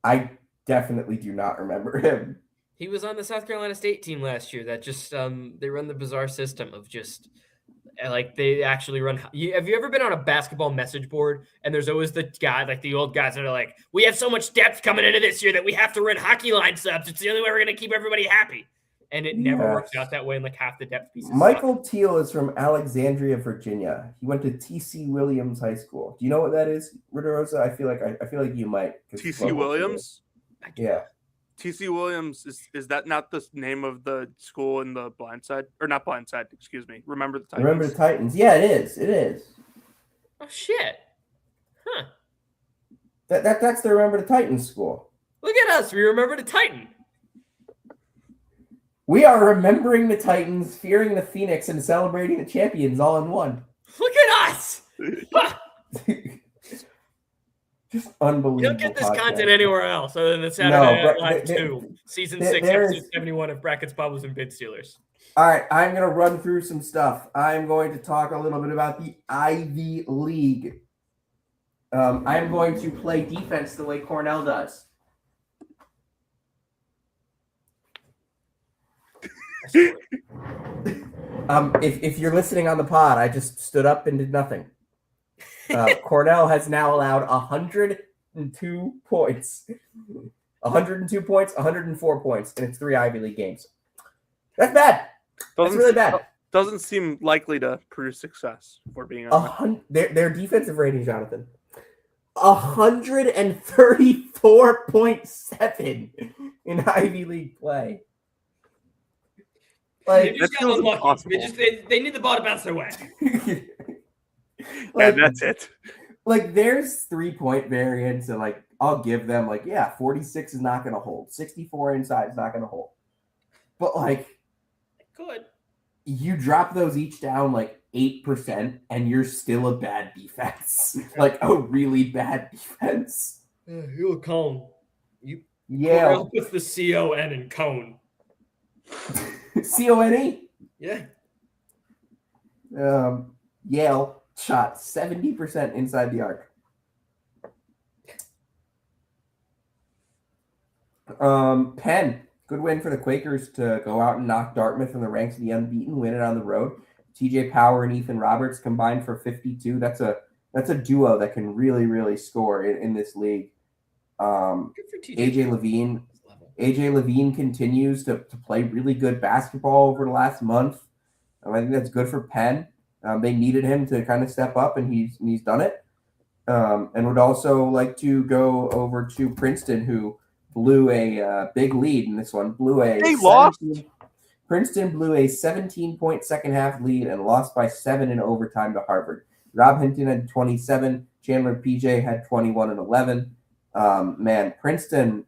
I definitely do not remember him. He was on the South Carolina State team last year that just they run the bizarre system of just like they actually run. Have you ever been on a basketball message board and there's always the guy, like the old guys that are like, we have so much depth coming into this year that we have to run hockey line subs. It's the only way we're going to keep everybody happy. And it never works out that way in like half the depth pieces. Michael Teal is from Alexandria, Virginia. He went to T.C. Williams High School. Do you know what that is, Rosa? I feel like you might. T.C. Williams? Yeah. T.C. Williams, is that not the name of the school in the Blind Side? Or not Blind Side, excuse me. Remember the Titans? Remember the Titans. Yeah, it is. It is. Oh, shit. Huh. That's the Remember the Titans school. Look at us. We remember the Titan. We are remembering the Titans, fearing the Phoenix, and celebrating the champions all in one. Look at us. Just unbelievable. You don't get this content anywhere else other than the Saturday Night Live 2, Season 6, Episode 71 of Brackets, Bubbles, and Bid Stealers. All right, I'm going to run through some stuff. I'm going to talk a little bit about the Ivy League. I'm going to play defense the way Cornell does. If you're listening on the pod, I just stood up and did nothing. Cornell has now allowed 102 points. 102 points, 104 points in its 3 Ivy League games. That's bad. That's really bad. Doesn't seem likely to produce success, if we're being honest. Their defensive rating, Jonathan, 134.7 in Ivy League play. Like, they just got unlucky. They need the ball to bounce their way. Like, that's it. Like, there's 3-point variance, and like I'll give them 46 is not going to hold, 64 inside is not going to hold, but like, good. You drop those each down 8%, and you're still a bad defense, like a really bad defense. You're a cone. Yeah, puts the C-O-N in cone. C-O-N-E. Yeah. Yale shot 70% inside the arc. Penn, good win for the Quakers to go out and knock Dartmouth from the ranks of the unbeaten, win it on the road. TJ Power and Ethan Roberts combined for 52. That's a duo that can really, really score in this league. AJ Levine continues to play really good basketball over the last month. I think that's good for Penn. They needed him to kind of step up, and he's done it. And would also like to go over to Princeton, who blew a big lead in this one. Princeton blew a 17-point second half lead and lost by 7 in overtime to Harvard. Rob Hinton had 27. Chandler PJ had 21 and 11. Princeton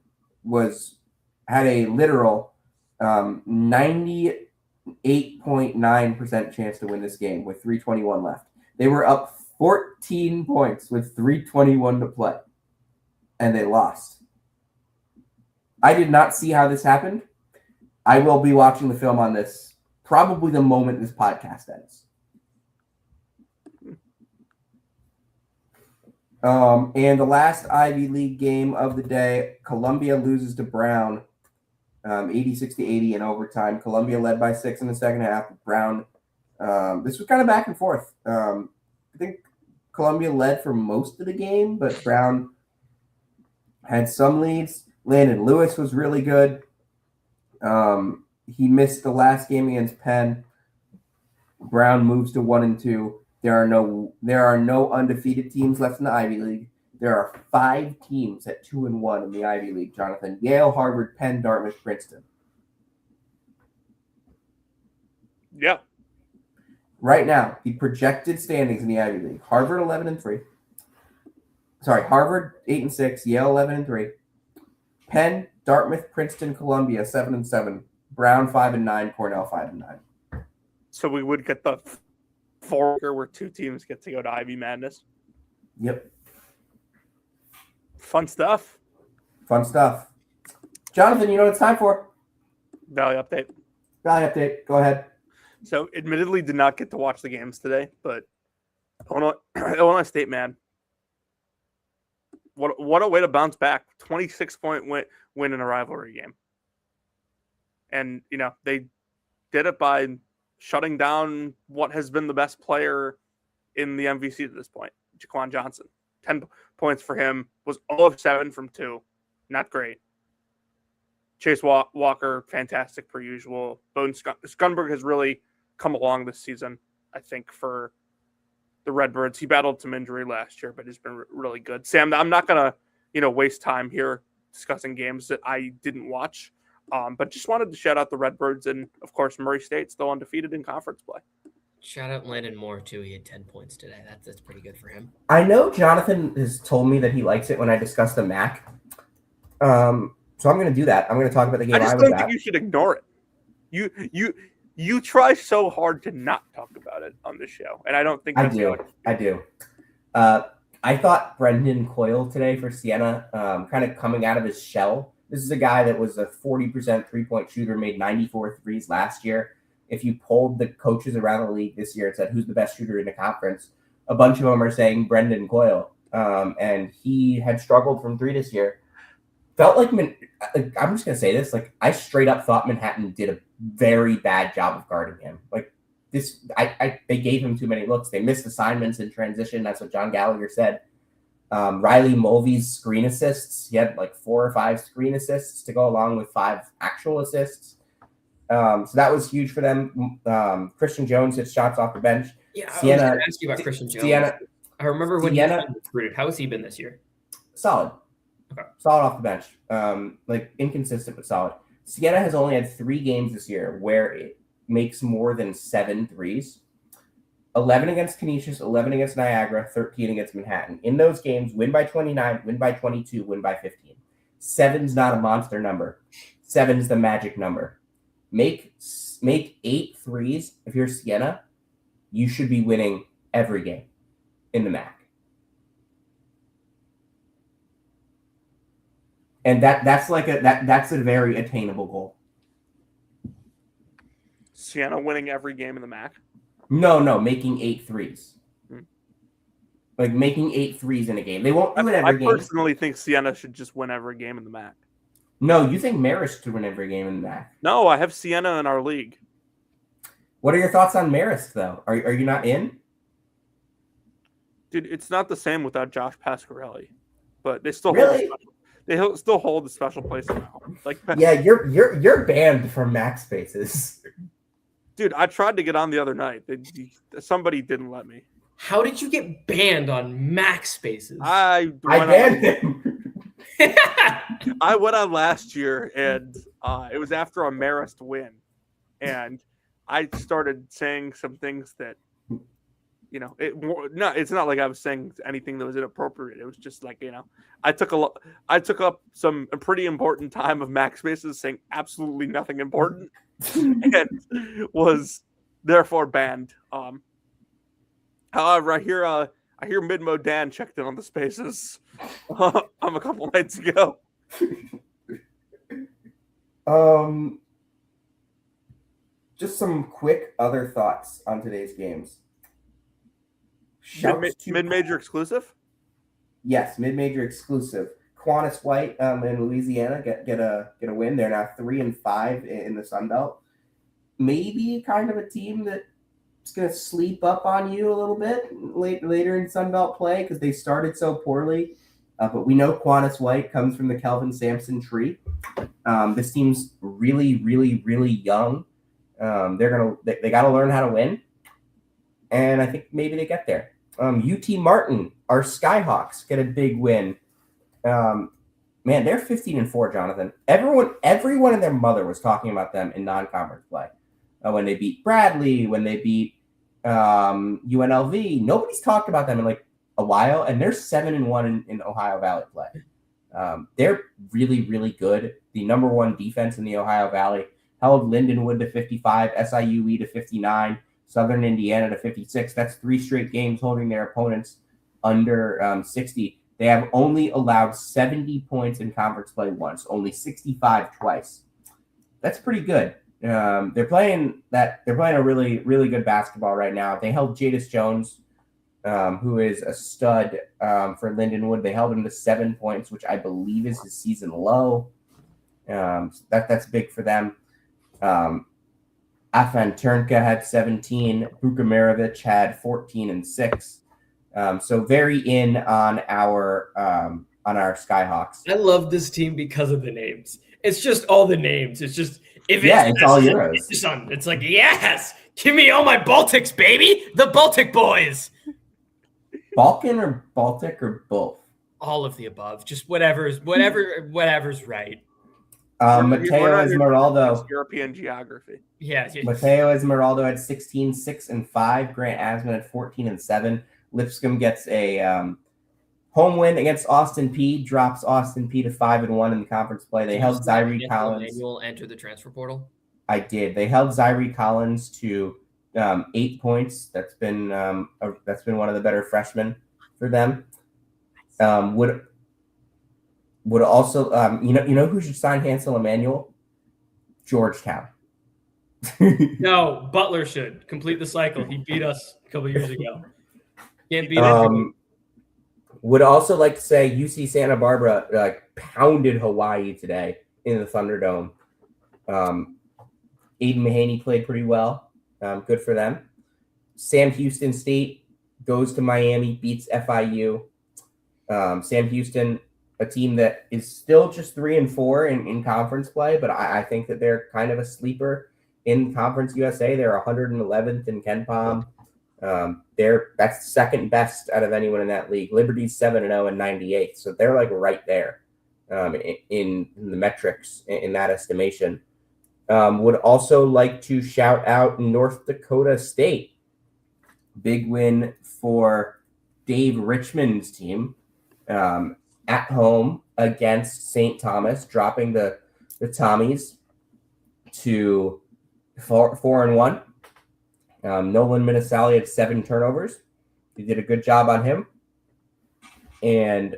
had a literal 98.9% chance to win this game with 3:21 left. They were up 14 points with 3:21 to play, and they lost. I did not see how this happened. I will be watching the film on this probably the moment this podcast ends. And the last Ivy League game of the day, Columbia loses to Brown 86-80 in overtime. Columbia led by 6 in the second half. Brown, this was kind of back and forth. I think Columbia led for most of the game, but Brown had some leads. Landon Lewis was really good. He missed the last game against Penn. Brown moves to 1-2. There are no undefeated teams left in the Ivy League. There are 5 teams at 2-1 in the Ivy League, Jonathan. Yale, Harvard, Penn, Dartmouth, Princeton. Yeah. Right now, the projected standings in the Ivy League: Harvard 11-3. Harvard 8-6. Yale 11-3. Penn, Dartmouth, Princeton, Columbia 7-7. Brown 5-9. Cornell 5-9. So we would get the where 2 teams get to go to Ivy Madness. Yep. Fun stuff. Jonathan, you know what it's time for? Valley update. Go ahead. So, admittedly, did not get to watch the games today, but Illinois State, man, what a way to bounce back! 26-point win in a rivalry game, and they did it by shutting down what has been the best player in the MVC to this point, Jaquan Johnson. 10 points for him, was 0 of 7 from 2, not great. Chase Walker, fantastic per usual. Bowden Skunberg has really come along this season, I think, for the Redbirds. He battled some injury last year, but he's been really good. Sam, I'm not going to, waste time here discussing games that I didn't watch, but just wanted to shout out the Redbirds and, of course, Murray State still undefeated in conference play. Shout out Landon Moore, too. He had 10 points today. That's pretty good for him. I know Jonathan has told me that he likes it when I discuss the MAC. So I'm going to do that. I'm going to talk about the game. I just don't think you should ignore it. You try so hard to not talk about it on this show, and I don't think I do. I thought Brendan Coyle today for Siena, kind of coming out of his shell. This is a guy that was a 40% three-point shooter, made 94 threes last year. If you polled the coaches around the league this year and said who's the best shooter in the conference, a bunch of them are saying Brendan Coyle, and he had struggled from 3 this year. Felt like I'm just gonna say this, like I straight up thought Manhattan did a very bad job of guarding him. Like this, they gave him too many looks. They missed assignments in transition. That's what John Gallagher said. Riley Mulvey's screen assists. He had like 4 or 5 screen assists to go along with 5 actual assists. So that was huge for them. Christian Jones hits shots off the bench. Yeah, Siena, I was going to ask you about Christian Jones. I remember when he was recruited. How has he been this year? Solid. Okay. Solid off the bench. Like inconsistent but solid. Siena has only had 3 games this year where it makes more than 7 threes. 11 against Canisius, 11 against Niagara, 13 against Manhattan. In those games, win by 29, win by 22, win by 15. 7's not a monster number. 7's the magic number. Make 8 threes. If you're Siena, you should be winning every game in the MAC. And that's a very attainable goal. Siena winning every game in the MAC? No, making 8 threes. Like making 8 threes in a game. They won't do it every game. I personally think Siena should just win every game in the MAC. No, you think Marist should win every game in the MAC? No, I have Siena in our league. What are your thoughts on Marist, though? Are you not in? Dude, it's not the same without Josh Pasquarelli, but they still still hold a special place in my home. Like, yeah, you're banned from MAC spaces. Dude, I tried to get on the other night. Somebody didn't let me. How did you get banned on MAC spaces? I banned him. I went on last year, and it was after a Marist win, and I started saying some things that, it's not like I was saying anything that was inappropriate. It was just like, I took up some pretty important time of MAC spaces saying absolutely nothing important, and was therefore banned. However, I hear Midmo Dan checked in on the spaces a couple nights ago. Just some quick other thoughts on today's games. Mid-major exclusive? Yes, mid-major exclusive. Quantus White in Louisiana get a win. They're now 3-5 in the Sun Belt. Maybe kind of a team that going to sleep up on you a little bit later in Sunbelt play because they started so poorly. But we know Quantus White comes from the Kelvin Sampson tree. This team's really, really, really young. They got to learn how to win, and I think maybe they get there. UT Martin, our Skyhawks, get a big win. Man, they're 15-4, Jonathan. Everyone and their mother was talking about them in non-conference play. When they beat Bradley, when they beat UNLV, nobody's talked about them in like a while, and they're 7-1 in Ohio Valley play. They're really, really good. The number one defense in the Ohio Valley held Lindenwood to 55, SIUE to 59, Southern Indiana to 56. That's 3 straight games holding their opponents under 60. They have only allowed 70 points in conference play once, only 65 twice. That's pretty good. They're playing a really, really good basketball right now. They held Jadis Jones, who is a stud for Lindenwood. They held him to 7 points, which I believe is his season low. That's big for them. Afan Turnka had 17. Bukamirovic had 14 and 6. So very in on our Skyhawks. I love this team because of the names. It's just all the names. It's just it's all Euros. It's like, yes, give me all my Baltics, baby. The Baltic boys. Balkan or Baltic or both? All of the above. Just whatever's right. Mateo Esmeraldo. European geography. Yeah. Mateo Esmeraldo had 16, 6 and 5. Grant Asman had 14 and 7. Lipscomb gets a home win against Austin P. Drops Austin P to 5-1 in the conference play. They held Zyree Collins. Emmanuel enter the transfer portal. I did. They held Zyree Collins to 8 points. That's been one of the better freshmen for them. Would also you know who should sign Hansel Emmanuel? Georgetown. No, Butler should complete the cycle. He beat us a couple years ago. Can't beat it. Would also like to say UC Santa Barbara pounded Hawaii today in the Thunderdome. Aiden Mahaney played pretty well. Good for them. Sam Houston State goes to Miami, beats FIU. Sam Houston, a team that is still just 3-4 in conference play, but I think that they're kind of a sleeper in Conference USA. They're 111th in KenPom. That's second best out of anyone in that league. Liberty's 7-0 and 98th, so they're like right there in the metrics in that estimation. Would also like to shout out North Dakota State. Big win for Dave Richmond's team at home against St. Thomas, dropping the Tommies to 4-1. Nolan Minnesali had 7 turnovers. They did a good job on him. And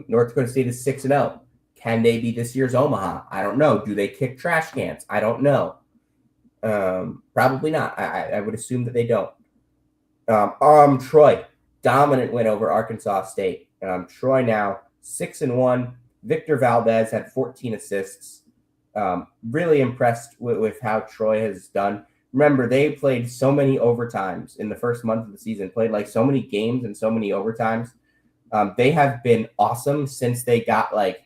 North Dakota State is 6-0. Can they be this year's Omaha? I don't know. Do they kick trash cans? I don't know. Probably not. I would assume that they don't. Troy, dominant win over Arkansas State. Troy now 6-1. Victor Valdez had 14 assists. Really impressed with how Troy has done. Remember, they played so many overtimes in the first month of the season, played like so many games and so many overtimes. They have been awesome since they got like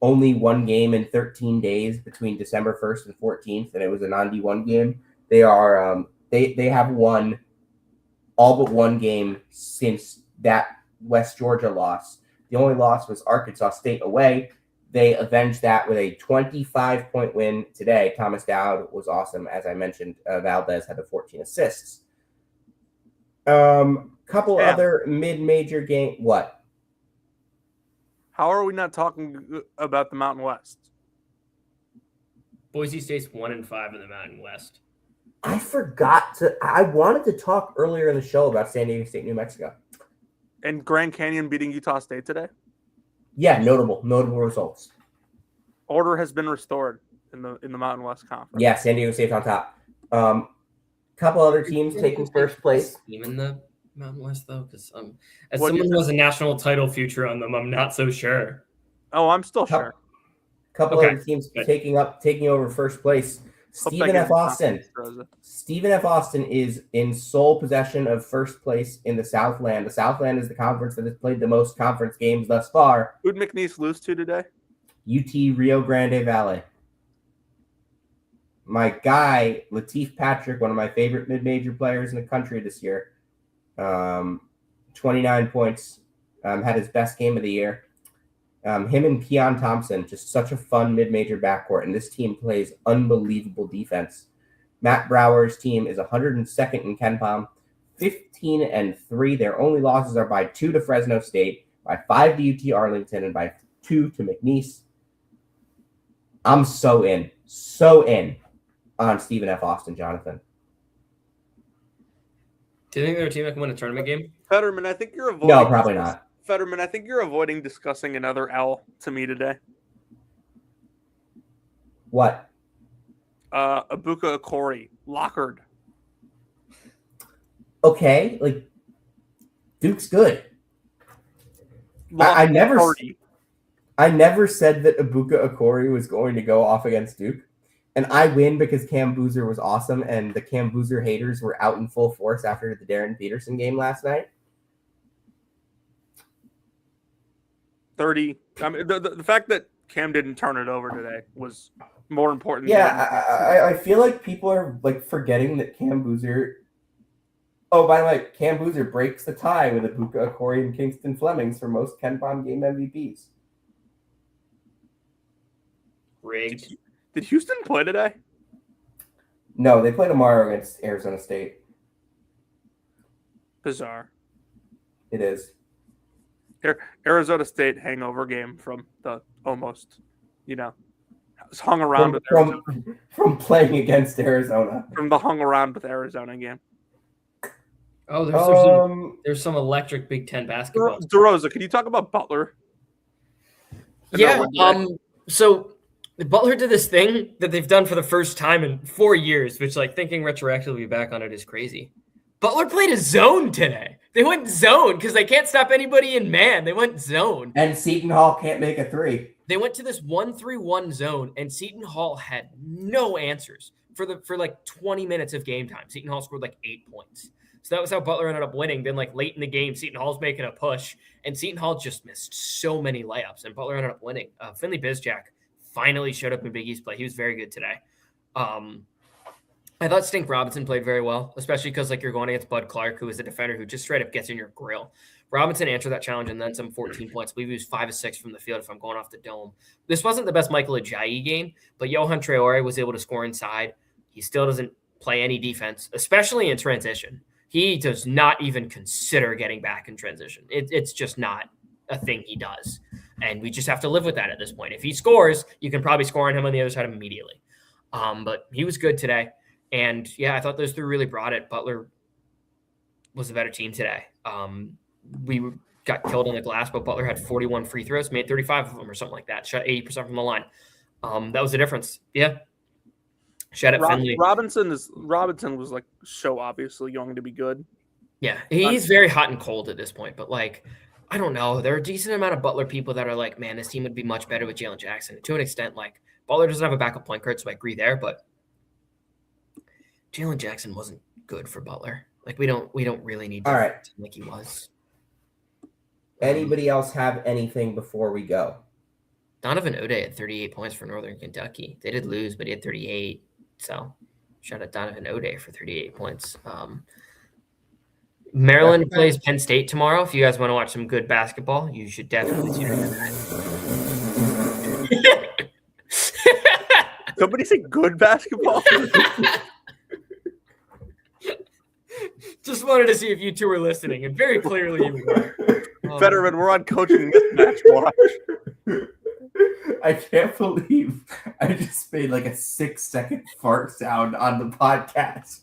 only one game in 13 days between December 1st and 14th, and it was a non-D1 game. They are they have won all but one game since that West Georgia loss. The only loss was Arkansas State away. They avenged that with a 25-point win today. Thomas Dowd was awesome, as I mentioned. Valdez had the 14 assists. Couple other mid-major game. What? How are we not talking about the Mountain West? Boise State's 1-5 in the Mountain West. I forgot to. I wanted to talk earlier in the show about San Diego State, New Mexico, and Grand Canyon beating Utah State today. Yeah, notable results. Order has been restored in the Mountain West Conference. Yeah, San Diego State's on top. Couple other teams taking first place. Team in the Mountain West, though, because as someone who has a national title future on them, I'm not so sure. Oh, I'm still sure. Couple other teams taking over first place. Stephen F. Austin is in sole possession of first place in the Southland. The Southland is the conference that has played the most conference games thus far. Who'd McNeese lose to today? UT Rio Grande Valley. My guy, Lateef Patrick, one of my favorite mid-major players in the country this year, 29 points, had his best game of the year. Him and Keon Thompson, just such a fun mid-major backcourt, and this team plays unbelievable defense. Matt Brower's team is 102nd in KenPom, 15-3. Their only losses are by 2 to Fresno State, by 5 to UT Arlington, and by 2 to McNeese. I'm so in on Stephen F. Austin, Jonathan. Do you think their team can win a tournament game? Fetterman, I think you're avoiding. No, probably not. Fetterman, I think you're avoiding discussing another L to me today. What? Ibuka Okori, Lockard. Okay, like Duke's good. I never said that Ibuka Okori was going to go off against Duke. And I win because Cam Boozer was awesome, and the Cam Boozer haters were out in full force after the Darren Peterson game last night. 30. I mean, the fact that Cam didn't turn it over today was more important. Yeah, I feel like people are like forgetting that Cam Boozer. Oh, by the way, Cam Boozer breaks the tie with Ibuka Okori and Kingston Flemings for most KenPom game MVPs. Rigged. Did Houston play today? No, they play tomorrow against Arizona State. Bizarre. It is. Arizona State hangover game from the almost, hung around with Arizona. From playing against Arizona. From the hung around with Arizona game. Oh, there's some electric Big Ten basketball. DeRosa, can you talk about Butler? Yeah. So Butler did this thing that they've done for the first time in 4 years, which, like, thinking retroactively back on it is crazy. Butler played a zone today. They went zone because they can't stop anybody in man. They went zone. And Seton Hall can't make a three. They went to this 1-3-1 zone, and Seton Hall had no answers for like 20 minutes of game time. Seton Hall scored like 8 points. So that was how Butler ended up winning. Then, like, late in the game, Seton Hall's making a push, and Seton Hall just missed so many layups, and Butler ended up winning. Finley Bizjack finally showed up in Big East play. He was very good today. I thought Stink Robinson played very well, especially because, like, you're going against Bud Clark, who is a defender who just straight up gets in your grill. Robinson answered that challenge and then some 14 points. I believe he was 5 of 6 from the field if I'm going off the dome. This wasn't the best Michael Ajayi game, but Johan Traore was able to score inside. He still doesn't play any defense, especially in transition. He does not even consider getting back in transition. It's just not a thing he does. And we just have to live with that at this point. If he scores, you can probably score on him on the other side immediately. But he was good today. And, yeah, I thought those three really brought it. Butler was a better team today. We got killed on the glass, but Butler had 41 free throws, made 35 of them or something like that, shot 80% from the line. That was the difference. Yeah. Shout out Finley. Robinson was like so obviously going to be good. Yeah, he's very hot and cold at this point, but, like, I don't know. There are a decent amount of Butler people that are like, man, this team would be much better with Jalen Jackson. To an extent, like, Butler doesn't have a backup point guard, so I agree there, but Jalen Jackson wasn't good for Butler. Like, we don't really need all right like he was. Anybody else have anything before we go? Donovan O'Day had 38 points for Northern Kentucky. They did lose, but he had 38. So shout out Donovan O'Day for 38 points. Maryland plays Penn State tomorrow. If you guys want to watch some good basketball, you should definitely tune in to that. Somebody say good basketball? Just wanted to see if you two were listening, and very clearly you were. Fetterman, we're on coaching mismatch watch. I can't believe I just made like a 6-second fart sound on the podcast.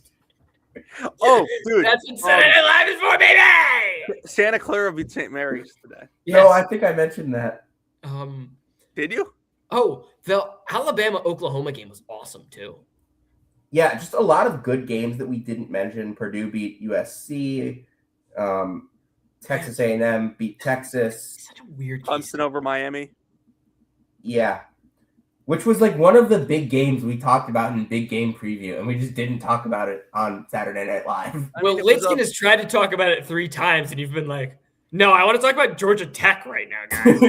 Oh, dude. That's what Saturday Night Live is for, baby! Santa Clara beat St. Mary's today. Yes. No, I think I mentioned that. Did you? Oh, the Alabama-Oklahoma game was awesome, too. Yeah, just a lot of good games that we didn't mention. Purdue beat USC. Texas A&M beat Texas. Such a weird Clemson over Miami. Yeah. which was like one of the big games we talked about in Big Game Preview, and we just didn't talk about it on Saturday Night Live. Well, Lidskin has tried to talk about it 3 times, and you've been like, no, I want to talk about Georgia Tech right now, guys.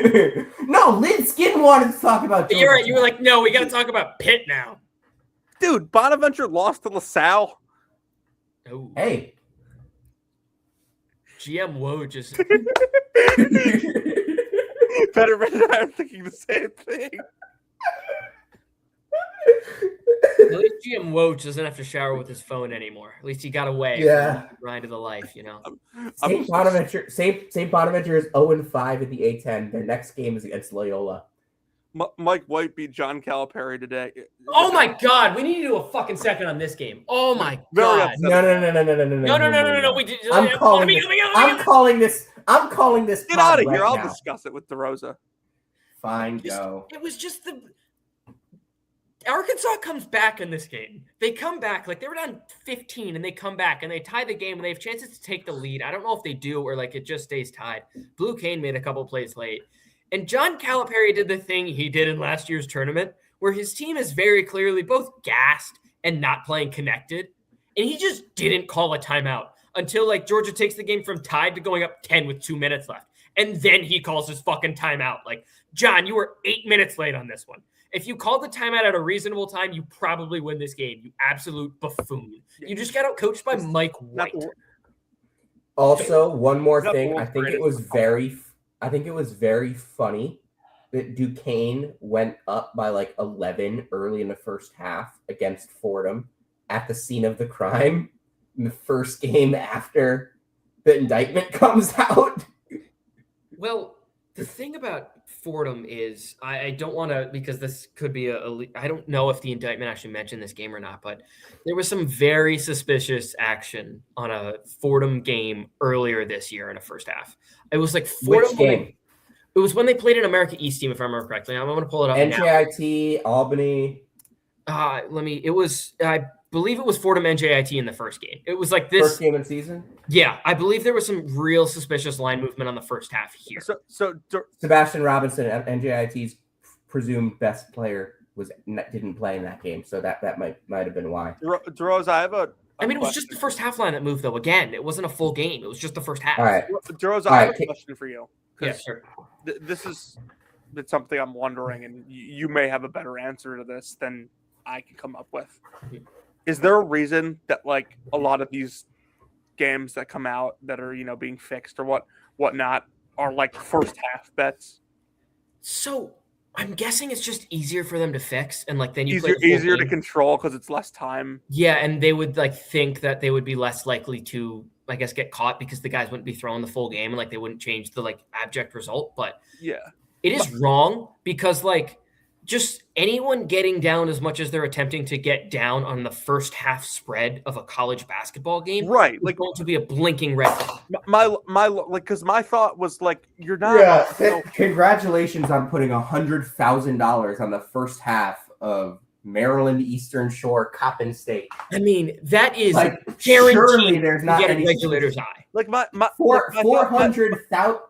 No, Lidskin wanted to talk about Georgia You're right. Tech. You were like, no, we got to talk about Pitt now. Dude, Bonaventure lost to LaSalle. Oh, Hey. GM Woj just Fetterman and I are thinking the same thing. At least GM Woj doesn't have to shower with his phone anymore. At least he got away Yeah. from the grind of the life, you know. St. Bonaventure is 0-5 in the A10. Their next game is against Loyola. Mike White beat John Calipari today. Oh my God, we need to do a fucking second on this game. Oh my Very God. No. We did. I'm calling this. Get out of right here. I'll now. discuss it with DeRosa. Fine, go. It was just Arkansas comes back in this game. They come back like they were down 15 and they come back and they tie the game and they have chances to take the lead. I don't know if they do or like it just stays tied. Blue Cane made a couple plays late. And John Calipari did the thing he did in last year's tournament where his team is very clearly both gassed and not playing connected. And he just didn't call a timeout until like Georgia takes the game from tied to going up 10 with 2 minutes left. And then he calls his fucking timeout. Like, John, you were 8 minutes late on this one. If you called the timeout at a reasonable time, you probably win this game. You absolute buffoon. You just got out coached by Mike White. Also, one more thing. I think it was very funny that Duquesne went up by like 11 early in the first half against Fordham at the scene of the crime in the first game after the indictment comes out. Well, the thing about Fordham is I don't want to, because this could be I don't know if the indictment actually mentioned this game or not, but there was some very suspicious action on a Fordham game earlier this year in the first half. It was like Fordham. Which game? It was when they played an America East team, if I remember correctly. I'm going to pull it up NJIT, Albany. I believe it was Fordham NJIT in the first game. It was like this First game of the season? Yeah, I believe there was some real suspicious line movement on the first half here. So Sebastian Robinson, NJIT's presumed best player, didn't play in that game, so that might have been why. DeRosa, I have it was just the first half line that moved, though. Again, it wasn't a full game. It was just the first half. All right. DeRosa, I have a question for you. Yeah, sure. This is something I'm wondering, and you may have a better answer to this than I can come up with. Is there a reason that like a lot of these games that come out that are being fixed or whatnot are like first half bets? So I'm guessing it's just easier for them to fix, and like then easier to control because it's less time. Yeah, and they would like think that they would be less likely to, I guess, get caught because the guys wouldn't be throwing the full game and like they wouldn't change the like abject result. But yeah, it is wrong because like just anyone getting down as much as they're attempting to get down on the first half spread of a college basketball game, right? Is like going to be a blinking red flag. Because my thought was like, you're not. Yeah, congratulations on putting $100,000 on the first half of Maryland Eastern Shore Coppin State. I mean, that is like guaranteed. Surely there's not any regulator's eye. Like my 400,000.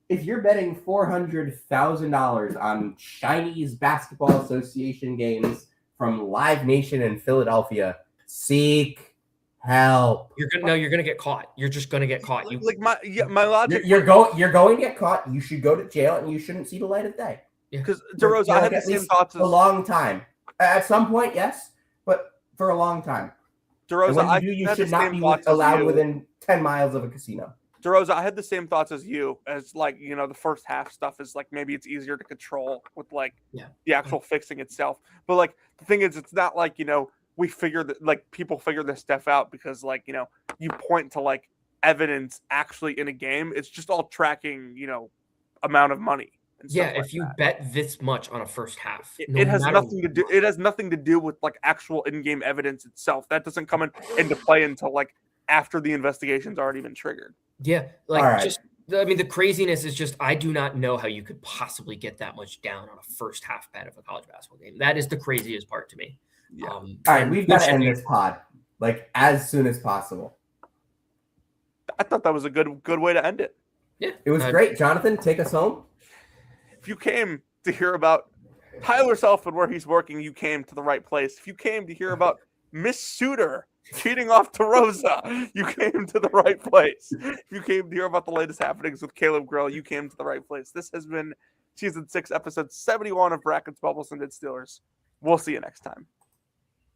If you're betting $400,000 on Chinese Basketball Association games from Live Nation in Philadelphia, seek help. You're gonna get caught. You're just gonna get caught. My logic. You're going to get caught. You should go to jail, and you shouldn't see the light of day. Because DeRosa, I had the same thoughts. A long time. At some point, yes, but for a long time. DeRosa, you should not be allowed within 10 miles of a casino. DeRosa, I had the same thoughts as you, as like, the first half stuff is like maybe it's easier to control with like the actual fixing itself. But like the thing is, it's not like, we figure that like people figure this stuff out because like, you point to like evidence actually in a game. It's just all tracking, amount of money. Yeah, if you bet this much on a first half, it has nothing to do. It has nothing to do with like actual in-game evidence itself. That doesn't come into play until like after the investigation's already been triggered. Yeah, the craziness is just I do not know how you could possibly get that much down on a first half bet of a college basketball game. That is the craziest part to me. Yeah. All right, we've got to end this pod like as soon as possible. I thought that was a good way to end it. Yeah, it was great. Jonathan, take us home. If you came to hear about Tyler Selfin, where he's working, you came to the right place. If you came to hear about Miss Suter cheating off to Rosa, you came to the right place. If you came to hear about the latest happenings with Caleb Grill, you came to the right place. This has been Season 6, Episode 71 of Brackets, Bubbles, and Bid Steelers. We'll see you next time.